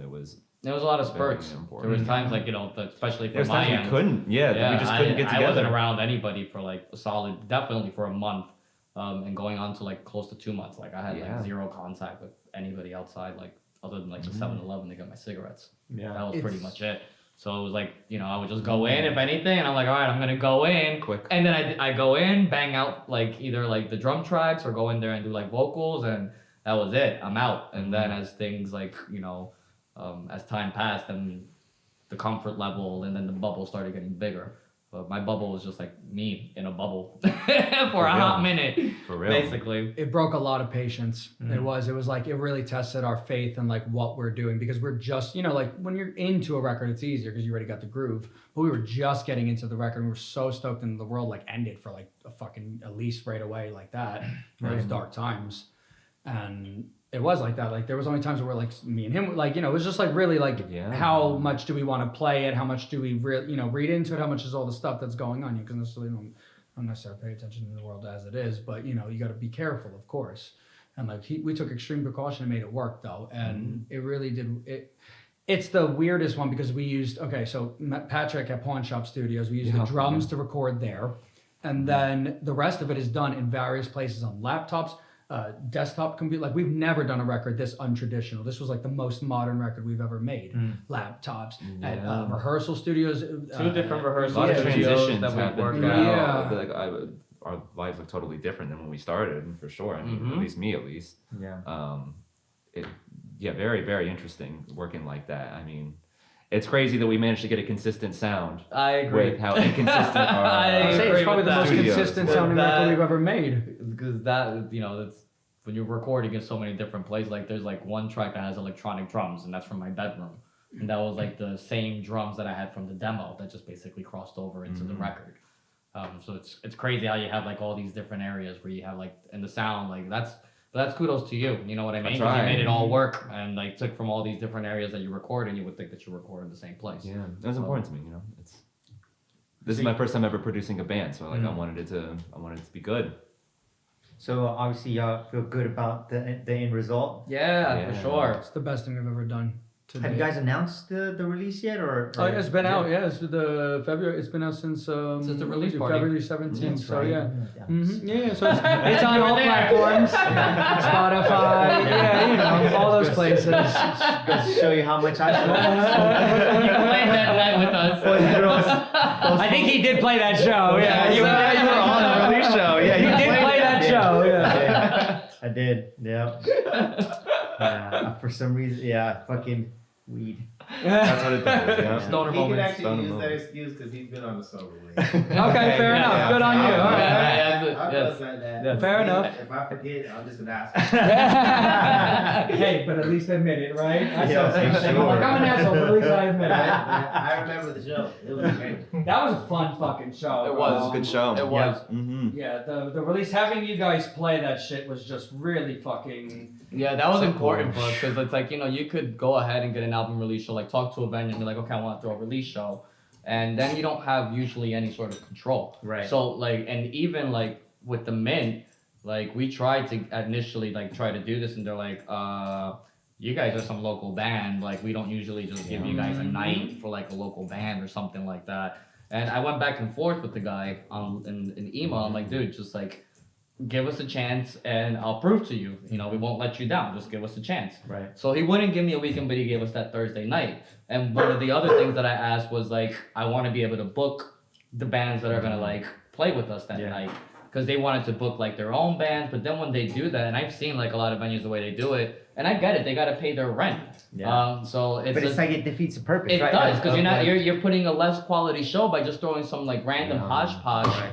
There was a lot of Very spurts. important. There was times like especially There from was my times end. we couldn't. Yeah, we just couldn't get together. I wasn't around anybody for like a solid, definitely for a month, and going on to like close to 2 months. Like I had like zero contact with anybody outside, like other than like the 7-Eleven to get my cigarettes. Yeah. That was pretty much it. So it was like, I would just go in if anything, and I'm like, all right, I'm gonna go in, Quick. and then I go in, bang out like either like the drum tracks or go in there and do like vocals, and that was it. I'm out. And then as things like as time passed and the comfort level and then the bubble started getting bigger. But my bubble was just like me in a bubble for a hot minute, For real. basically. It broke a lot of patience. It was like, it really tested our faith in like what we're doing, because we're just, like when you're into a record, it's easier because you already got the groove. But we were just getting into the record. And we were so stoked, and the world like ended for like a fucking, at least right away like that. It was dark times. And it was like that. Like there was only times where like me and him, like, it was just like really like, how much do we want to play it? How much do we really, read into it? How much is all the stuff that's going on? You can necessarily don't necessarily pay attention to the world as it is, but you got to be careful, of course. And like we took extreme precaution and made it work though. And it really did it. It's the weirdest one because we used, so Patrick at Pawn Shop Studios, we used the drums to record there. And then the rest of it is done in various places on laptops, desktop computer. Like we've never done a record this untraditional. This was like the most modern record we've ever made. Laptops at rehearsal studios. 2 different A rehearsal lot of studios transitions that we happened. worked Yeah. out. Our lives look totally different than when we started, for sure. I mean, at least me, at least. Yeah. Very, very interesting working like that. I mean, it's crazy that we managed to get a consistent sound. I agree. With how inconsistent our I'd say it's probably the most Studios. consistent sounding record we've ever made. Because that, that's when you're recording in so many different places. Like there's like one track that has electronic drums, and that's from my bedroom. And that was like the same drums that I had from the demo that just basically crossed over into the record. So it's crazy how you have like all these different areas where you have like, and the sound, like that's kudos to you. You know what I mean? 'Cause you made it all work and like took from all these different areas that you record, and you would think that you record in the same place. Yeah, it was important to me. This is my first time ever producing a band, so like I wanted it to be good. So obviously y'all feel good about the end result. Yeah, for sure. It's the best thing we've ever done. Have you guys announced the release yet, or? Oh, yeah, it's been out. Yeah, it's the February. It's been out since the release party. February 17th. That's So right. yeah. Mhm. Yeah, so it's on all platforms. Spotify, all those places. Goes to show you how much I You played that night with us. I think he did play that show. Yeah, you were on the release show. Yeah, He did play that show. Yeah. I did. Yeah. For some reason, fucking weed. That's what it does. Yeah. Stoner He can moments. actually use that excuse because he's been on the sober way. Okay, fair enough. Good on you. All right. Yes. Fair enough. If I forget, I'm just gonna ask. Hey, but at least admit it, right? Yeah, for sure. Like, I'm an asshole, but at least I admit it. I remember the show. It was great. That was a fun fucking show. It It was a good show. It was. Mm-hmm. Yeah, the release, having you guys play that shit was just really fucking. Yeah, that was So important cool. for us because it's like, you could go ahead and get an album release show, like talk to a venue and be like, okay, I want to throw a release show. And then you don't have usually any sort of control. Right. So like, and even like with the Mint, like we tried to initially like try to do this and they're like, you guys are some local band. Like we don't usually just give you guys a night for like a local band or something like that. And I went back and forth with the guy in email. I'm like, dude, just like, give us a chance and I'll prove to you. We won't let you down. Just give us a chance. Right. So he wouldn't give me a weekend, but he gave us that Thursday night. And one of the other things that I asked was like, I want to be able to book the bands that are going to like play with us that night. Because they wanted to book like their own bands. But then when they do that, and I've seen like a lot of venues the way they do it, and I get it, they got to pay their rent. Yeah. So it's But it's like it defeats the purpose, it right? does, because Like, you're putting a less quality show by just throwing some like random hodgepodge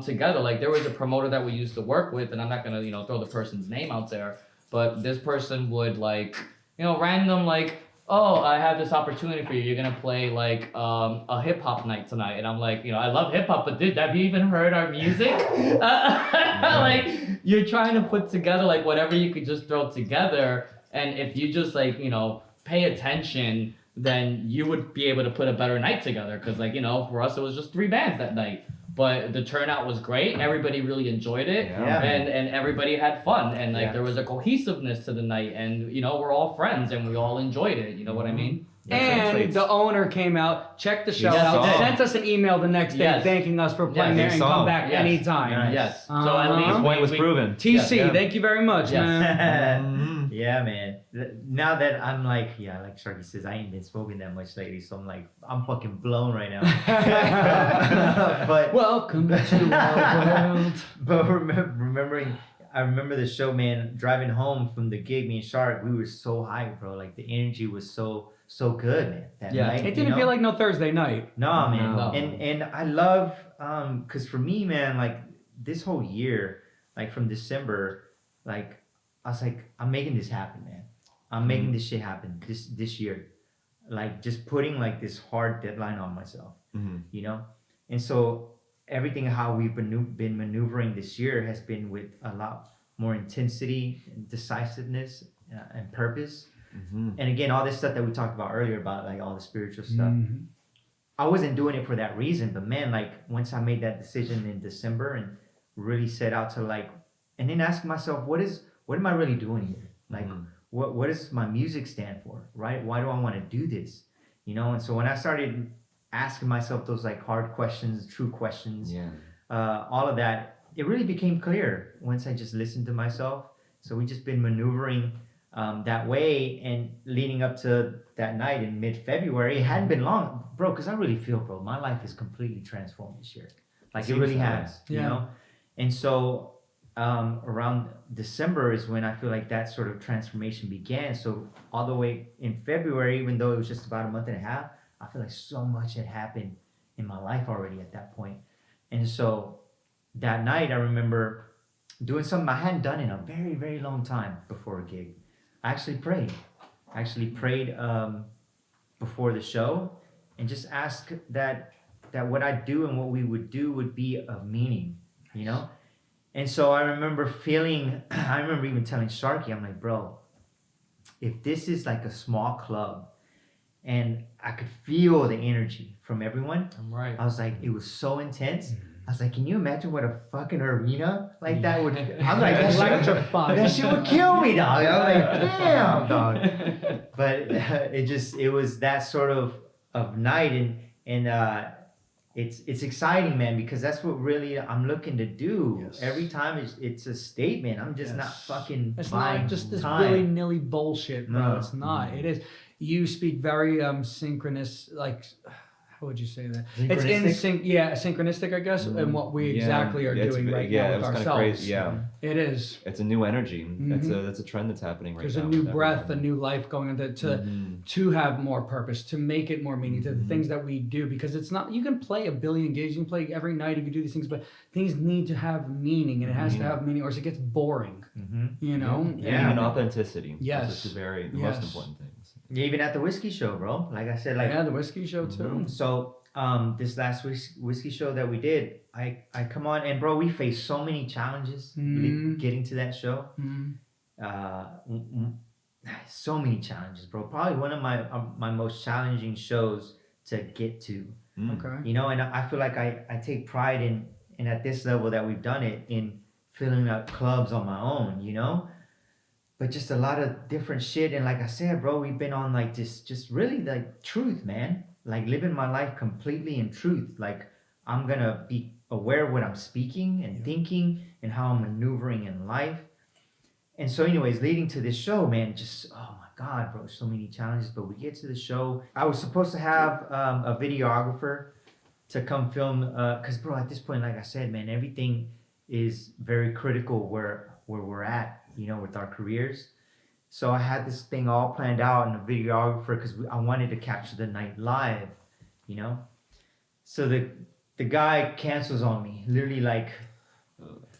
together. Like there was a promoter that we used to work with, and I'm not gonna throw the person's name out there, but this person would like random like, oh, I have this opportunity for you. You're gonna play like a hip hop night tonight, and I'm like, I love hip hop, but dude, have you even heard our music? Like you're trying to put together like whatever you could just throw together, and if you just like pay attention, then you would be able to put a better night together. Because like for us, it was just 3 bands that night. But the turnout was great. Everybody really enjoyed it, and everybody had fun, and like there was a cohesiveness to the night, and we're all friends and we all enjoyed it. You know what I mean? And translates. the owner came out, checked the show Yes, out, saw. sent us an email the next day Yes. thanking us for playing Yes, there he and saw. come back Yes. anytime. Nice. Yes. So Uh-huh. at least His point was proven. TC, Yeah. thank you very much, Yes. man. Yeah, man. Now that I'm like, yeah, like Sharky says, I ain't been smoking that much lately, so I'm like, I'm fucking blown right now. but Welcome to our world. but remembering, I remember the show, man. Driving home from the gig, me and Shark, we were so hyped, bro. Like the energy was so good, man. That Yeah. night, It you didn't know? feel like no Thursday night. No, man. No. And I love cause for me, man, like this whole year, like from December, like I was like, I'm making this happen, man. I'm making this shit happen this year. Like just putting like this hard deadline on myself, you know? And so everything how we've been maneuvering this year has been with a lot more intensity and decisiveness and purpose. And again, all this stuff that we talked about earlier about like all the spiritual stuff. I wasn't doing it for that reason, but man, like once I made that decision in December and really set out to like, and then asking myself, what am I really doing here? Like, what does my music stand for, right? Why do I want to do this? You know? And so when I started asking myself those like hard questions, true questions, all of that, it really became clear once I just listened to myself. So we just been maneuvering that way, and leading up to that night in mid-February, it hadn't been long, bro, because I really feel, bro, my life is completely transformed this year. Like it really has, you know? And so around December is when I feel like that sort of transformation began. So all the way in February, even though it was just about a month and a half, I feel like so much had happened in my life already at that point. And so that night, I remember doing something I hadn't done in a very, very long time before a gig. I actually prayed. Before the show, and just asked that what I do and what we would do would be of meaning, you know? And so I remember even telling Sharky, I'm like, bro, if this is like a small club and I could feel the energy from everyone, I'm right. I was like, it was so intense. I was like, can you imagine what a fucking arena like that would? I'm like, that shit would kill me, dog. I'm like, damn, dog. But it was that sort of night, and it's exciting, man, because that's what really I'm looking to do. Yes. Every time it's a statement. I'm just not fucking. It's buying not just this time. willy-nilly bullshit, bro. No. It's not. It is. You speak very synchronous, like, how would you say that? It's in sync, synchronistic, I guess, and what we exactly are doing right now with it was ourselves. Kind of crazy. Yeah, it is. it's a new energy. That's a trend that's happening right There's now. a new with breath, everyone. a new life going on to have more purpose, to make it more meaning to the things that we do. Because it's not, you can play a billion gigs, you can play every night, you can do these things, but things need to have meaning, and it has to have meaning, or else it gets boring. You know? Yeah. And authenticity. Yes. Those are the most important things. Even at the whiskey show, bro. Like I said, like the whiskey show too. So this last whiskey show that we did, I come on, and bro, we faced so many challenges getting to that show. So many challenges, bro. Probably one of my most challenging shows to get to. Okay. You know, and I feel like I take pride in at this level that we've done it, in filling up clubs on my own, you know? But just a lot of different shit. And like I said, bro, we've been on like this, just really like truth, man. Like living my life completely in truth. Like I'm going to be aware of what I'm speaking and thinking and how I'm maneuvering in life. And so anyways, leading to this show, man, just, oh my God, bro, so many challenges. But we get to the show. I was supposed to have a videographer to come film. Because, bro, at this point, like I said, man, everything is very critical where we're at, you know, with our careers. So I had this thing all planned out, and a videographer, because I wanted to capture the night live, you know. So the guy cancels on me, literally like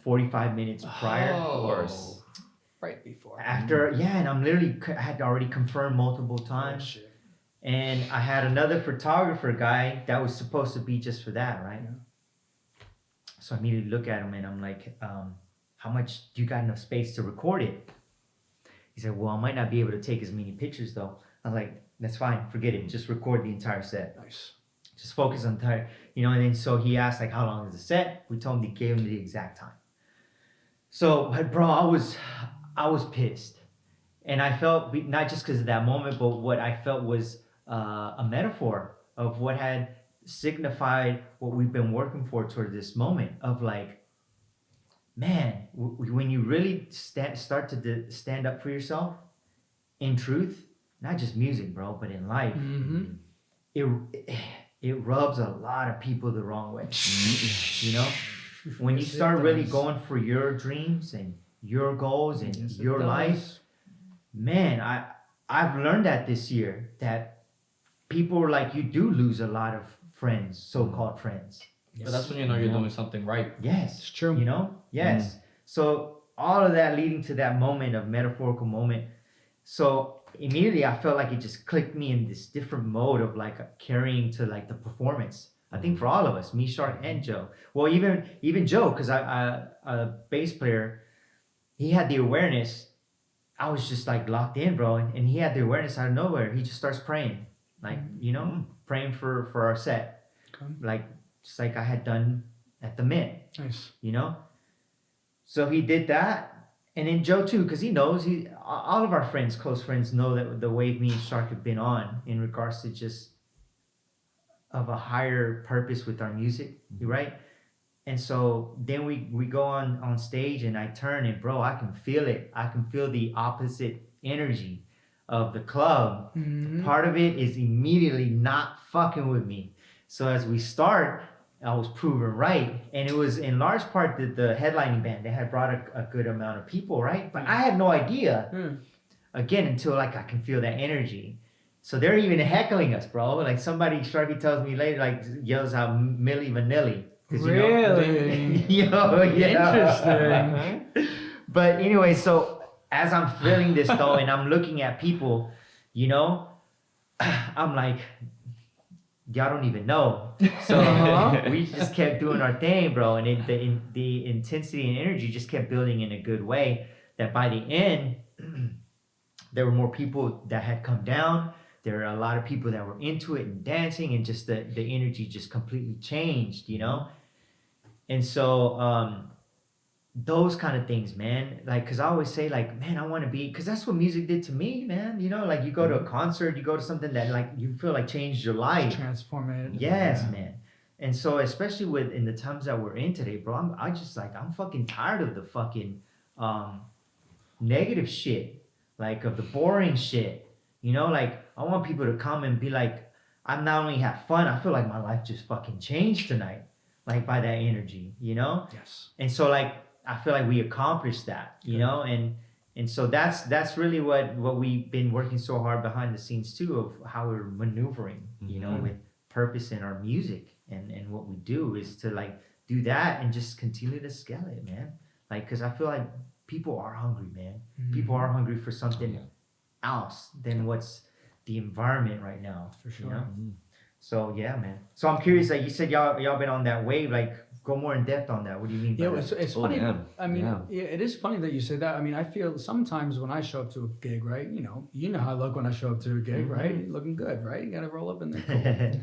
45 minutes prior. Of course. Right before. After, and I had already confirmed multiple times. And I had another photographer guy that was supposed to be just for that, right? Yeah. So I immediately look at him and I'm like, how much do you got enough space to record it? He said, well, I might not be able to take as many pictures though. I'm like, that's fine, forget it. Just record the entire set. Nice. Just focus on entire, you know, and then so he asked like, how long is the set? We told him, gave him the exact time. So, but bro, I was pissed. And I felt, not just because of that moment, but what I felt was a metaphor of what had signified what we've been working for toward this moment of like, man, when you really start to stand up for yourself in truth, not just music, bro, but in life, it rubs a lot of people the wrong way. You know, when you start really going for your dreams and your goals and your life, man, I've learned that this year that people like you do lose a lot of friends, so-called friends. But that's when you know you're doing something right. Yes, It's true. You know, yes. So all of that leading to that moment of metaphorical moment. So immediately I felt like it just clicked me in this different mode of like carrying to like the performance. I think for all of us, me, Shark, and Joe. Well, even Joe, because a bass player, he had the awareness. I was just like locked in, bro, and he had the awareness out of nowhere. He just starts praying, like praying for our set, like just like I had done at the Mint. Nice. So he did that. And then Joe too, because he knows all of our friends, close friends, know that the wave me and Shark have been on in regards to just of a higher purpose with our music, right? And so then we go on stage and I turn and bro, I can feel it. I can feel the opposite energy of the club. Part of it is immediately not fucking with me. So as we start, I was proven right. And it was in large part the headlining band. They had brought a good amount of people, right? But I had no idea, again, until like I can feel that energy. So they're even heckling us, bro. Like somebody, Sharky tells me later, like yells out Milli Vanilli. Really? Interesting. But anyway, so as I'm feeling this though, and I'm looking at people, I'm like, y'all don't even know. So we just kept doing our thing, bro. And the intensity and energy just kept building in a good way that by the end, there were more people that had come down. There were a lot of people that were into it and dancing, and just the energy just completely changed, And so those kind of things, man, like, because I always say, like, man, I want to be, because that's what music did to me, man. Like you go to a concert, you go to something that like you feel like changed your life. Transformative. Yes, man. And so especially in the times that we're in today, bro, I'm fucking tired of the fucking negative shit, like of the boring shit. Like I want people to come and be like, I not only have fun, I feel like my life just fucking changed tonight, like by that energy, Yes. And so like I feel like we accomplished that, and so that's really what we've been working so hard behind the scenes too, of how we're maneuvering, with purpose in our music and what we do is to like do that and just continue to scale it, man. Like, because I feel like people are hungry, man. People are hungry for something else than what's the environment right now, For sure. So yeah, man. So I'm curious, like you said, y'all been on that wave. Like, go more in depth on that. What do you mean by that? It's Oh, funny. yeah. I mean, Yeah. it is funny that you say that. I mean, I feel sometimes when I show up to a gig, right? You know how I look when I show up to a gig, right? Looking good, right? You gotta roll up in there, cool.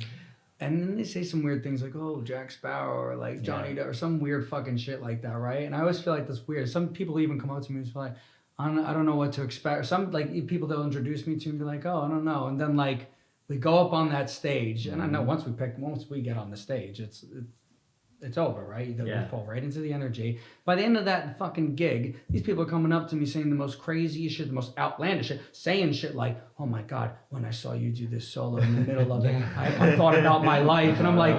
And then they say some weird things like, "Oh, Jack Sparrow," or like Johnny Depp, or some weird fucking shit like that, right? And I always feel like that's weird. Some people even come up to me and be like, I don't know what to expect. Some like people they'll introduce me to and be like, "Oh, I don't know," and then like we go up on that stage, and I know once we get on the stage, it's over, right? We fall right into the energy. By the end of that fucking gig, these people are coming up to me saying the most craziest shit, the most outlandish shit, saying shit like, "Oh my God, when I saw you do this solo in the middle of it, I thought about my life." And I'm like,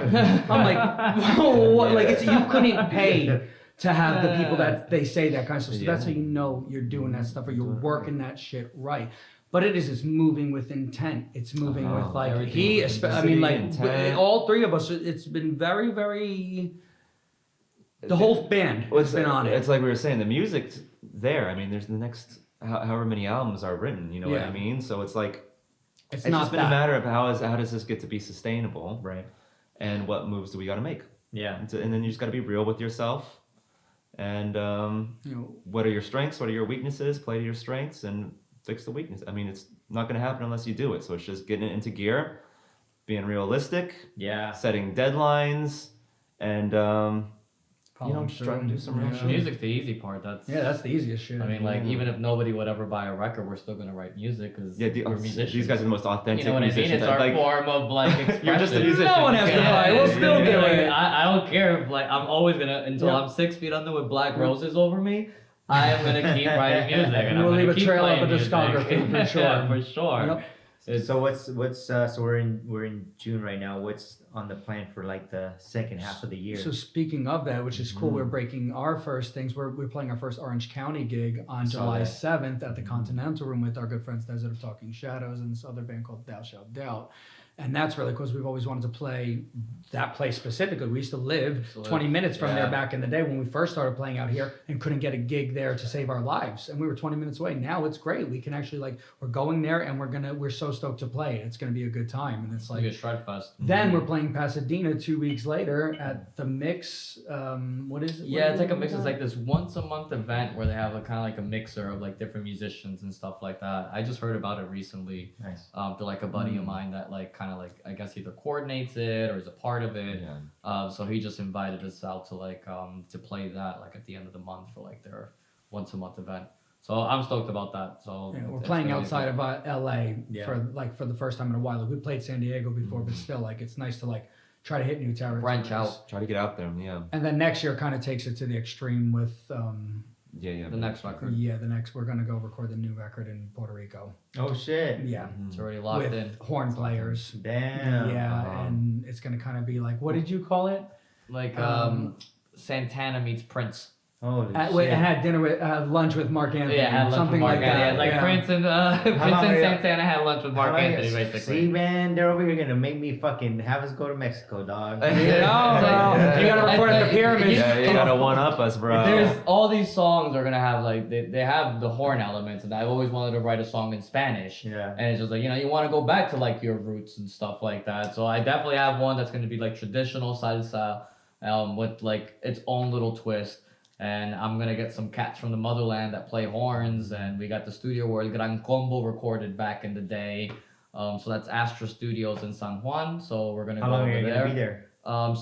whoa, what? Like you couldn't pay to have the people that they say that kind of stuff. So that's how you know you're doing that stuff or you're working that shit right. But it's moving with intent. It's moving with like all three of us. It's been very, very. The whole band has been on it. It's like we were saying, the music's there. I mean, there's the next however many albums are written. You know what I mean? So it's like it's not just been a matter of how does this get to be sustainable, Right. And what moves do we got to make? Yeah. And then you just got to be real with yourself. And what are your strengths? What are your weaknesses? Play to your strengths and fix the weakness. I mean, it's not going to happen unless you do it. So it's just getting it into gear, being realistic, Yeah. setting deadlines, and Following just try to do some real through. shit. Music's the easy part. That's That's the easiest shit. I mean, like even if nobody would ever buy a record, we're still gonna write music because Yeah, we're musicians. these guys are the most authentic You know what I mean? musicians. It's our Like, form of like expression. you're just a musician. No one has to buy. We'll still do Like, it. I don't care if like I'm always gonna until Yep. I'm 6 feet under with black roses over me. I am gonna keep writing music, and We'll I'm leave gonna a keep trail of playing a music. discography for sure. Yeah, for sure. Yep. So what's so we're in June right now. What's on the plan for like the second half of the year? So speaking of that, which is cool, we're breaking our first things. We're playing our first Orange County gig on Saw July that. 7th at the Continental Room with our good friends Desert of Talking Shadows and this other band called Thou Shalt Doubt. And that's really cool because we've always wanted to play that place specifically. We used to live 20 minutes from there back in the day when we first started playing out here and couldn't get a gig there to save our lives. And we were 20 minutes away. Now it's great. We can actually we're going there and we're so stoked to play. It's gonna be a good time. And it's Like like a Shred Fest. then we're playing Pasadena 2 weeks later at the Mix. What is it? Yeah, it's like a mix. It's like this once a month event where they have a kind of like a mixer of like different musicians and stuff like that. I just heard about it recently. Nice. Through like a buddy of mine that like kind of like I guess either coordinates it or is a part of it. Yeah. So he just invited us out to like to play that like at the end of the month for like their once a month event. So I'm stoked about that. So Yeah, we're it's playing gonna be outside cool. of LA Yeah. for the first time in a while. Like, we played San Diego before, but still, like, it's nice to like try to hit new territories. Branch out. Try to get out there. Yeah. And then next year kind of takes it to the extreme with Yeah. The next record. the next we're gonna go record the new record in Puerto Rico. Oh shit. Yeah, It's already locked with in. horn players. Damn. Yeah, and it's gonna kind of be like, what did you call it? Like Santana meets Prince. Holy Wait, I shit. had dinner with lunch with Mark Anthony. Yeah, had lunch something with Mark like Anthony. that. Yeah, like yeah. Prince and Santana had lunch with Mark Anthony, basically. See, man, they're over here gonna make me fucking have us go to Mexico, dog. No, bro. You gotta record at the pyramids. Yeah, you gotta one up us, bro. There's all these songs are gonna have like they have the horn elements, and I've always wanted to write a song in Spanish. Yeah. And it's just like, you want to go back to like your roots and stuff like that. So I definitely have one that's gonna be like traditional salsa, with like its own little twist. And I'm gonna get some cats from the motherland that play horns, and we got the studio where Gran Combo recorded back in the day. So that's Astra Studios in San Juan. So we're gonna How go long over are you there. gonna be there?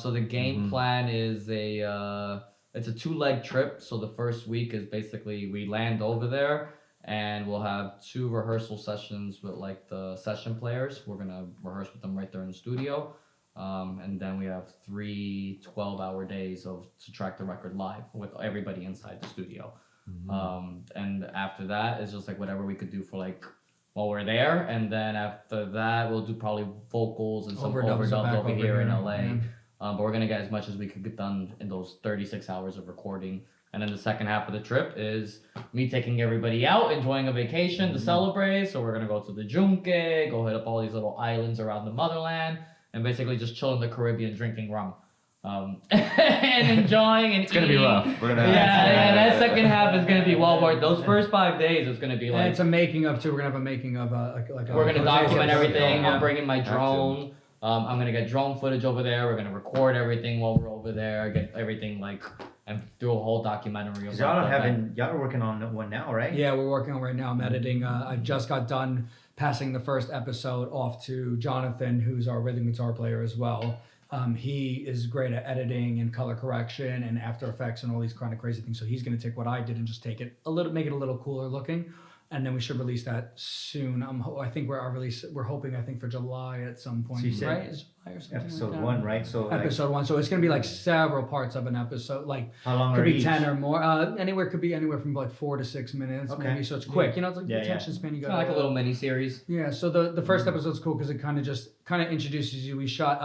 So the game plan is it's a 2-leg trip. So the first week is basically we land over there and we'll have 2 rehearsal sessions with like the session players. We're gonna rehearse with them right there in the studio. And then we have 3 12-hour days to track the record live with everybody inside the studio. And after that, it's just like whatever we could do for like while we're there. And then after that, we'll do probably vocals and some Overdubs overdubs over here in LA. yeah. But we're gonna get as much as we could get done in those 36 hours of recording. And then the second half of the trip is me taking everybody out, enjoying a vacation to celebrate. So we're gonna go to the Junque, go hit up all these little islands around the motherland, and basically just chill in the Caribbean drinking rum. And enjoying and It's gonna be eating. rough. We're gonna. Yeah, that second half is gonna be well worth. Those first 5 days is gonna be And like it's a making of too. We're gonna have a making of like we're gonna document everything. Yeah. I'm bringing my Have to. drone. I'm gonna get drone footage over there. We're gonna record everything while we're over there. Get everything like and do a whole documentary. Cause about y'all are working on one now, right? Yeah, we're working on it right now. I'm editing. I just got done passing the first episode off to Jonathan, who's our rhythm guitar player as well. He is great at editing and color correction and After Effects and all these kind of crazy things. So he's going to take what I did and just take it make it a little cooler looking. And then we should release that soon. I think we're hoping, I think for July at some point. So you said right? Is July or something Episode like that? 1, right? So like, Episode 1. So it's going to be like several parts of an episode. Like, how long could are be each? 10 or more. Could be anywhere from like 4 to 6 minutes, Okay. maybe. So it's quick. It's like Yeah, the attention span you got. Kind of like a little mini series. Yeah. So the first episode's cool because it kind of introduces you. We shot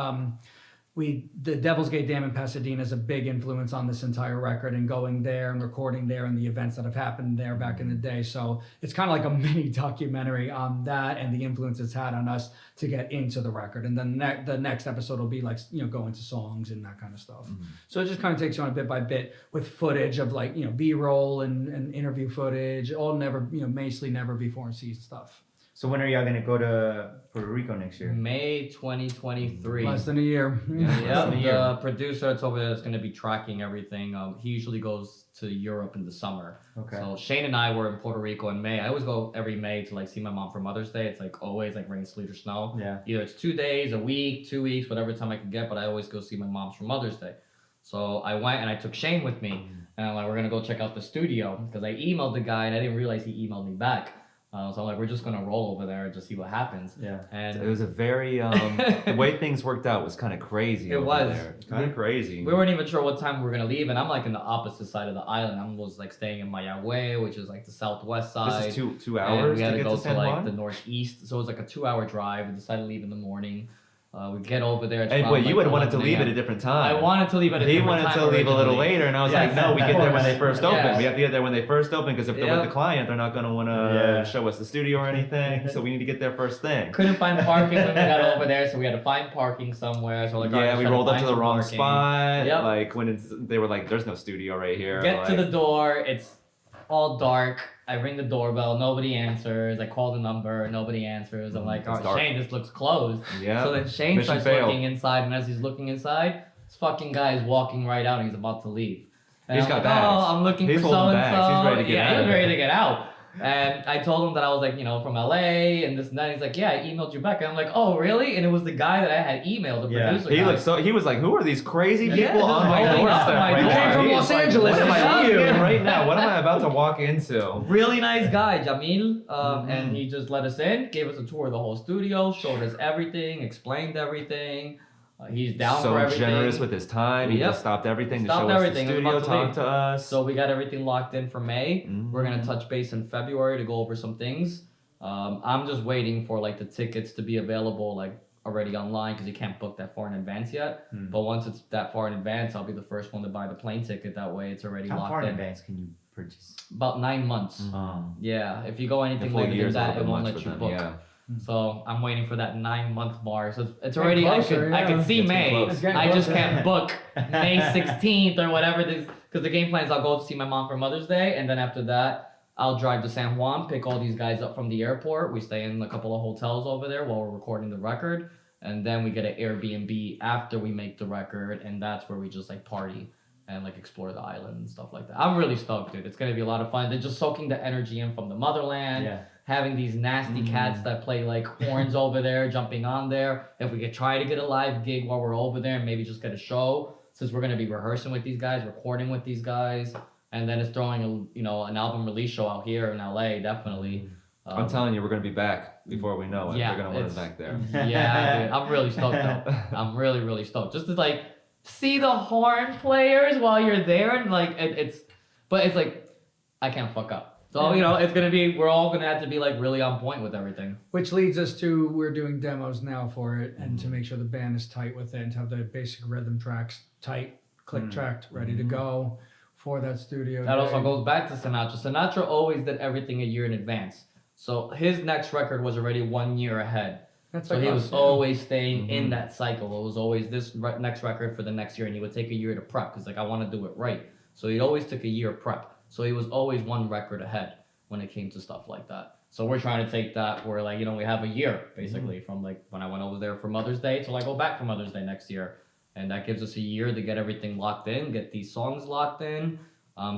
the Devil's Gate Dam in Pasadena is a big influence on this entire record, and going there and recording there and the events that have happened there back in the day. So it's kind of like a mini documentary on that and the influence it's had on us to get into the record. And then the next episode will be like, go into songs and that kind of stuff. So it just kind of takes you on a bit by bit with footage of like, B-roll and interview footage, all mostly never before seen stuff. So when are y'all gonna go to Puerto Rico next year? May 2023. Less than a year. Yeah, a year. the producer that's over there is going to be tracking everything. He usually goes to Europe in the summer. Okay. So Shane and I were in Puerto Rico in May. I always go every May to like see my mom for Mother's Day. It's like always like rain, sleet, or snow. Yeah. Either it's 2 days, a week, 2 weeks, whatever time I can get. But I always go see my mom's for Mother's Day. So I went and I took Shane with me, and I'm like, we're gonna go check out the studio because I emailed the guy and I didn't realize he emailed me back. So I'm like, we're just gonna roll over there and just see what happens. Yeah. And It was a very the way things worked out was kind of crazy. It over was. there. Kind of crazy. we weren't even sure what time we were gonna leave, and I'm like in the opposite side of the island. I was like staying in Mayagüe, which is like the southwest side. This is two And hours we had to to get go to to San like Juan. the northeast, so it was like a 2-hour drive. We decided to leave in the morning. We get over there. It's And around, wait, you like, had wanted to 11 leave at a.m. a different time. I wanted to leave at a He different wanted time to leave a little originally. later, and I was Yes, like, no, we of get there when course. they first Yes. open. We have to get there when they first open because if they're with Yep. the client, they're not going to want to Yeah. show us the studio or anything. So we need to get there first thing. Couldn't find parking when we got over there, so we had to find parking somewhere. So like, Yeah, we rolled up to the wrong spot. spot. Yep. Like when they were like, "There's no studio right here." Get to like, the door. It's all dark. I ring the doorbell. Nobody answers. I call the number. Nobody answers. I'm like, It's oh, dark. Shane, this looks closed. Yeah. So then Shane Mission starts failed. looking inside, and as he's looking inside, this fucking guy is walking right out, and he's about to leave. And He's I'm got like, bags. oh, I'm looking He's for so holding and bags. so. He's ready to get yeah, out he of was ready there. to get out. And I told him that I was like, from LA and this and that. He's like, yeah, I emailed you back. And I'm like, oh, really? And it was the guy that I had emailed, the Yeah. producer He guy. looked so. He was like, "Who are these crazy Yeah, people just on my rolling up doorstep to my right door. now?" Came from He Los was like, Angeles. What am It's I you. in right now? What am I about to walk into? Really nice guy, Jamil. Mm-hmm. And he just let us in, gave us a tour of the whole studio, showed us everything, explained everything. He's down So for everything. generous with his time. He Yep. just stopped everything Stopped to show everything. us He the was studio, about to talk leave. to us. So we got everything locked in for May. We're gonna Mhm. touch base in February to go over some things. I'm just waiting for like the tickets to be available like already online because you can't book that far in advance yet. Hmm. But once it's that far in advance, I'll be the first one to buy the plane ticket. That way, it's already How locked far in in. advance can you purchase? About 9 months. Yeah, if you go The anything full later year's than a that, it little won't much let for you them, book. yeah. So I'm waiting for that 9-month mark. So it's Getting already closer, I could yeah. see Getting May. close. It's getting I just closer. can't book May 16th or whatever this because the game plan is I'll go to see my mom for Mother's Day, and then after that I'll drive to San Juan, pick all these guys up from the airport. We stay in a couple of hotels over there while we're recording the record, and then we get an Airbnb after we make the record, and that's where we just like party and like explore the island and stuff like that. I'm really stoked, dude. It's gonna be a lot of fun. They're just soaking the energy in from the motherland. Yeah. Having these nasty cats that play like horns over there, jumping on there. If we could try to get a live gig while we're over there and maybe just get a show, since we're gonna be rehearsing with these guys, recording with these guys, and then it's throwing an album release show out here in LA, definitely. I'm telling you, we're gonna be back before we know it. Yeah, They're gonna want us it's- back there. Yeah, dude, I'm really stoked though. I'm really, really stoked. Just to like see the horn players while you're there, and like it's like I can't fuck up. So it's gonna be we're all gonna have to be like really on point with everything. Which leads us to we're doing demos now for it, and to make sure the band is tight with it, and to have the basic rhythm tracks tight, click tracked, ready to go for that studio. That also day. goes back to Sinatra. Sinatra always did everything a year in advance. So his next record was already 1 year ahead. That's So like he us, was yeah. always staying in that cycle. It was always this next record for the next year, and he would take a year to prep because like I want to do it right. So he always took a year prep. So he was always one record ahead when it came to stuff like that. So we're trying to take that where like we have a year basically from like when I went over there for Mother's Day till I go back for Mother's Day next year, and that gives us a year to get everything locked in, get these songs locked in,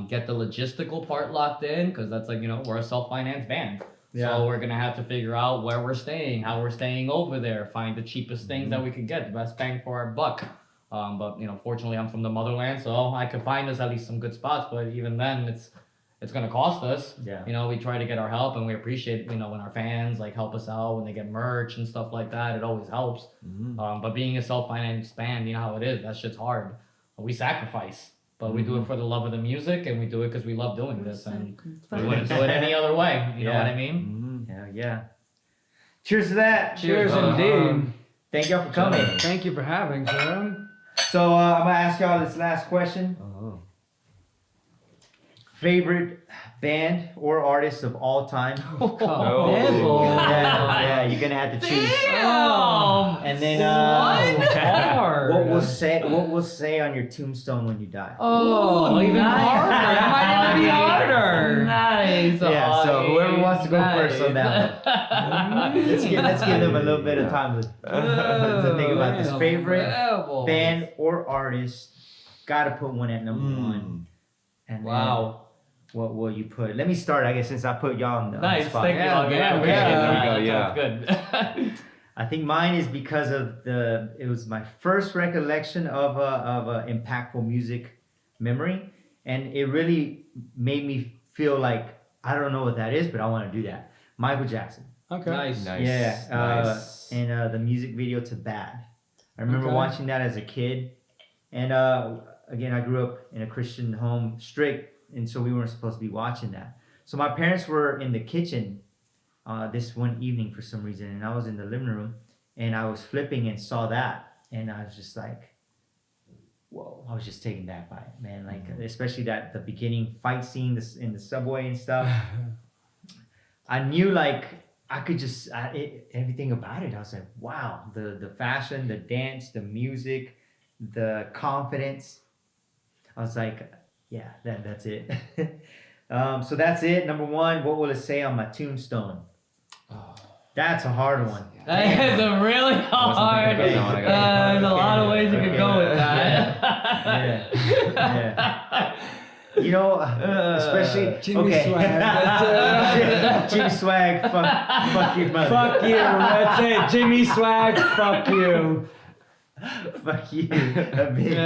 get the logistical part locked in because that's like we're a self-financed band. Yeah. So we're gonna have to figure out where we're staying, how we're staying over there, find the cheapest things that we could get, the best bang for our buck. But fortunately, I'm from the motherland, so I could find us at least some good spots. But even then, it's gonna cost us. Yeah. We try to get our help, and we appreciate when our fans like help us out when they get merch and stuff like that. It always helps. But being a self-financed band, you know how it is. That shit's hard. We sacrifice. But we do it for the love of the music, and we do it because we love doing this, and we wouldn't do it any other way. You know what I mean? Yeah. Cheers to that. Cheers indeed. Thank y'all for coming. Thank you for having, sir. So I'm gonna ask y'all this last question. Favorite band or artist of all time? Oh. Yeah, you're gonna have to choose. Damn! And then what we'll say on your tombstone when you die. Oh, even harder. That might even be harder. Nice. Yeah, so whoever wants to go Nice. first on that one. Let's give them a little bit of time to think about this. Favorite band or artist, gotta put one at number one. And Wow. What will you put? Let me start, I guess, since I put y'all on the Nice. spot. Thank you. Yeah, Okay, yeah, okay, yeah. There we go, that sounds good. I think mine is because of it was my first recollection of a impactful music memory, and it really made me feel like I don't know what that is, but I want to do that. Michael Jackson. Okay. Nice. Yeah. Nice. And the music video to Bad. I remember Okay. watching that as a kid, and again, I grew up in a Christian home, strict, and so we weren't supposed to be watching that. So my parents were in the kitchen this one evening for some reason, and I was in the living room, and I was flipping and saw that, and I was just like, whoa, I was just taken back by it, man. Like, especially the beginning fight scene in the subway and stuff. I knew, like, I could just, everything about it. I was like, wow, the fashion, the dance, the music, the confidence. I was like, yeah, that's it. So that's it. Number one, what will it say on my tombstone? That's a hard one. That is a really hard. thinking about that one. There's a lot of ways you could go with that. Yeah. You know, especially Jimmy okay. Swagg. Jimmy Swagg, fuck your mother. Fuck you. That's it. Jimmy Swagg. Fuck you. Fuck you. A big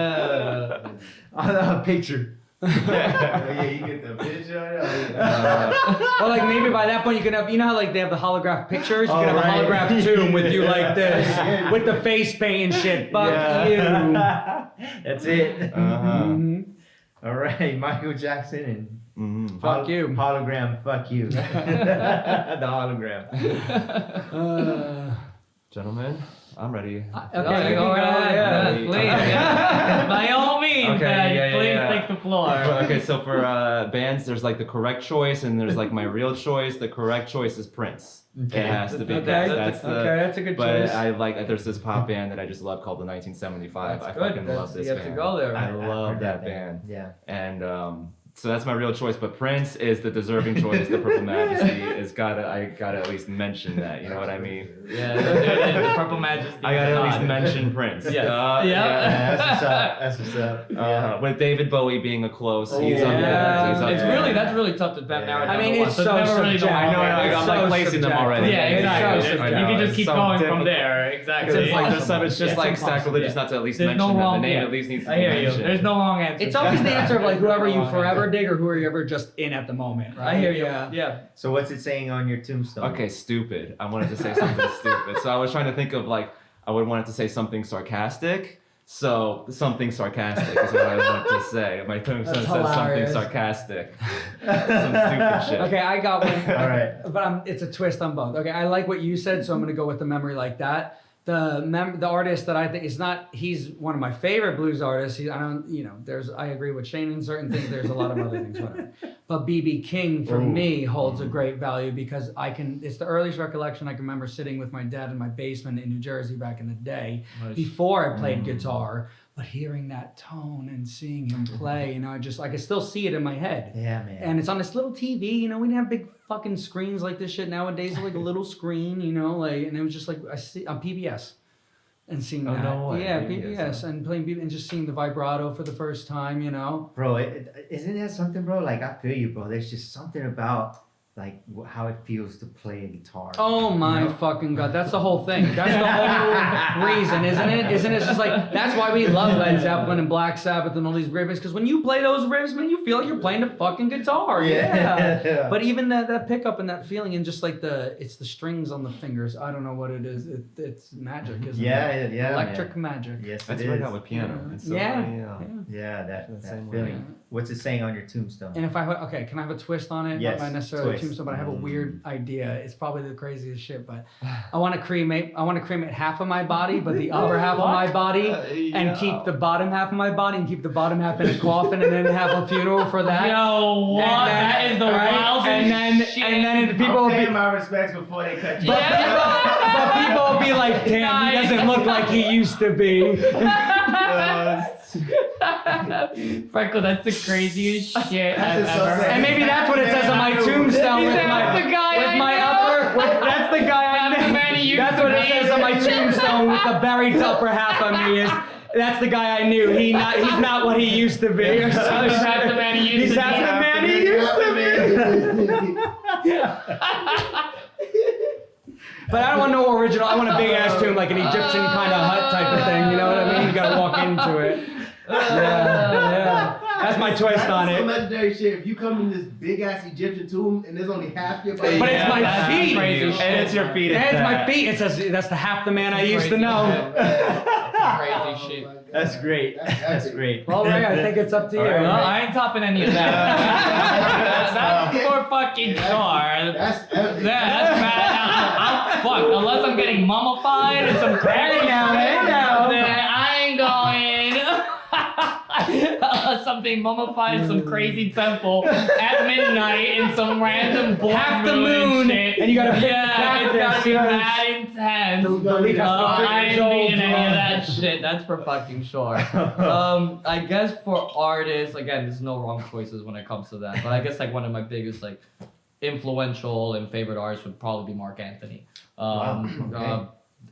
on a picture. Yeah, you get the picture. Or like maybe by that point you can have, you know how like they have the holograph pictures? You can have right. a holograph tomb with you like this, Yeah. with the face paint and shit. Fuck you. That's it. Mhm. All right, Michael Jackson and Fuck you. Hologram. Fuck you. The hologram. Gentlemen, I'm ready. Okay, Go right ahead. Yeah. Please. Yeah. By all means, Okay, man, yeah, please yeah. take the floor. Okay, so for bands, there's like the correct choice, and there's like my real choice. The correct choice is Prince. Okay. It has to be Okay, Prince. That's the. okay, that's a good But choice. I like there's this pop band that I just love called the 1975. That's I good. fucking love this You have band. to go there. I I've love heard that band. Yeah. And so that's my real choice. But Prince is the deserving choice. The Purple Majesty is I gotta at least mention that. You know what I mean? Yeah, the Purple Majesty. I gotta at least God. mention Prince. Yes. Yeah. Yeah, that's what's up. That's what's up. Yeah. With David Bowie being a close, Oh, he's up there. yeah. He's up It's there. really tough to narrow it down. I mean, to one, it's so so never really subjective. know. I know, It's I'm like so placing them subjective. already. Yeah, exactly. It's so I You know, can just it's keep so going difficult. from there. Exactly. It's like impossible. it's just It's like impossible. sacrilegious Yeah. not to at least There's no mention them. wrong- The name yeah. at least needs to I be hear you. mentioned. There's no wrong answer. It's always the answer of like whoever you Wrong forever answer. dig or who are you ever just in at the moment, right? I hear you. Yeah. Yeah. So what's it saying on your tombstone? Okay, stupid. I wanted to say something stupid. So I was trying to think of like I would want it to say something sarcastic. So something sarcastic is what I want to say. My tombstone says something hilarious. sarcastic. Some stupid shit. Okay, I got one. All right. But it's a twist on both. Okay, I like what you said, so I'm gonna go with the memory like that. The artist that I think is not, he's one of my favorite blues artists. I agree with Shane in certain things. There's a lot of other things, whatever. But B.B. King for me holds a great value because it's the earliest recollection I can remember sitting with my dad in my basement in New Jersey back in the day before I played guitar. But hearing that tone and seeing him play, I can still see it in my head. Yeah, man. And it's on this little TV, we didn't have big fucking screens like this shit nowadays. It's like a little screen, and it was just like I see on PBS and seeing that. no way. Yeah, PBS, PBS and playing and just seeing the vibrato for the first time, Bro, isn't that something, bro? Like, I feel you, bro. There's just something about, like, how it feels to play a guitar. Oh my fucking god, that's the whole thing. That's the whole reason, isn't it? Isn't it just like that's why we love Led Zeppelin and Black Sabbath and all these riffs? Because when you play those riffs, man, you feel like you're playing the fucking guitar. Yeah. But even that pickup and that feeling and just like it's the strings on the fingers. I don't know what it is. It's magic, isn't it? Yeah, Electric magic. Yes, That's it what I is. got with piano. It's so Yeah. funny, Yeah, that same feeling. way. What's it saying on your tombstone? And if can I have a twist on it? Yes, Not necessarily twist. a tombstone, but I have a weird idea. It's probably the craziest shit, but I want to cremate half of my body, but the upper half of my body, and keep the bottom half of my body, and keep the bottom half in a coffin, and then have a funeral for that. Yo, what? And then- That is the right? wildest shit. And then people I'm will paying be. my respects before they cut you. But people will be like, damn, he doesn't look like he used to be. Franco, that's the craziest shit I've just so ever sad. And maybe that's what it says on my tombstone He with said, my "That's the guy I know." that's the guy I That's the know. man he used That's to what it be. says on my tombstone with the buried upper half of me is. That's the guy I knew. He's not what he used to be. Or He's some shit. half the man he used He's to half be. the man he used to be. But I don't want no original. I want a big ass tomb, like an Egyptian kind of hut type of thing. You know what I mean? You gotta walk into it. Yeah. That's my twist on Some it. legendary shit. If you come in this big ass Egyptian tomb and there's only half your body. But it's my that's feet. crazy shit. And it's your feet. Yeah, it's my feet. It says that's the half the man I used to Crazy know. shit. Crazy shit. That's great. That's great. Well, Ray, I think it's up to you. All No, right. I ain't topping any of that. That's for fucking sure. That's epic. That's bad. I'm fucked. Unless I'm getting mummified and some crazy Hey now, hey shit, now. then I ain't going. Unless I'm being mummified in some crazy temple at midnight in some random blood Half the moon, shit. and you gotta pick the Yeah, it's gotta be cactus, that intense. The leaf has to be I ain't 3 years beating any of old. that shit. That's for fucking sure. I guess for artists, again, there's no wrong choices when it comes to that. But I guess like one of my biggest like influential and favorite artists would probably be Mark Anthony.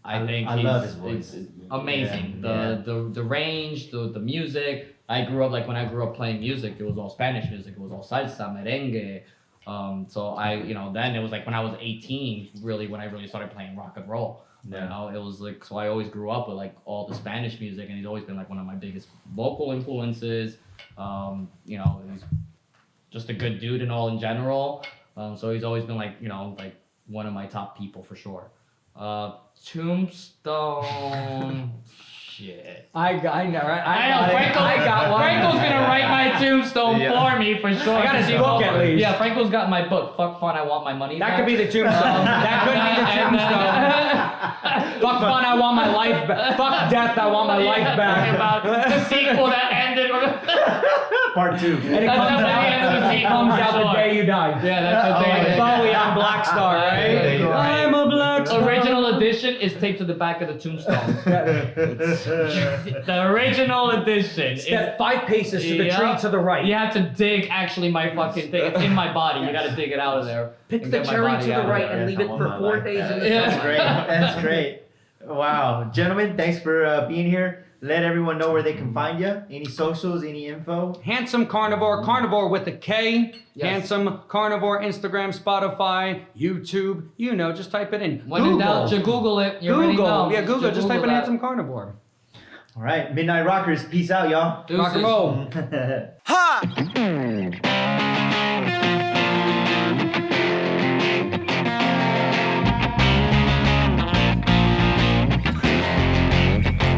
I think I he's, love his voice. it's amazing. Yeah. The range, the music. I grew up like when I grew up playing music, it was all Spanish music. It was all salsa, merengue. So I, then it was like when I was 18, really when I really started playing rock and roll. Yeah. You know, it was like, so I always grew up with like all the Spanish music, and he's always been like one of my biggest vocal influences. He's just a good dude and all in general. So he's always been like, like one of my top people for sure. Tombstone. Shit. I know, right? I got one. Franco's gonna write my tombstone for me for sure. I got his book at least. Yeah, Franco's got my book. Fuck fun, I want my money That back. could be the tombstone. That could be the tombstone. Fuck fun, I want my life back. Fuck death, I want my life Talking back. about the sequel that ended. Part 2. And it That's comes definitely out, the end of the sequel, comes for out the sure. day you die. Yeah, that's the Like thing. Bowie on Black Star, right? Yeah. I'm a black star. Original edition is taped to the back of the tombstone. The original edition. Step 5 paces to the Yeah. tree to the right. You have to dig actually my fucking thing. It's in my body. You gotta dig it out of there. Pick and the get my cherry body to the out of right there. and leave it I for want 4 my days life in back. the Yeah. That's sun. great. That's great. Wow. Gentlemen, thanks for being here. Let everyone know where they can find you. Any socials, any info? Handsome Karnivore, Carnivore with a K. Yes. Handsome Karnivore, Instagram, Spotify, YouTube. Just type it in. When in doubt, you Google it. You already Google. know. Yeah, Google. Just type in that. Handsome Carnivore. All right. Midnight Rockers. Peace out, y'all. Rock and roll. Deuces. Ha!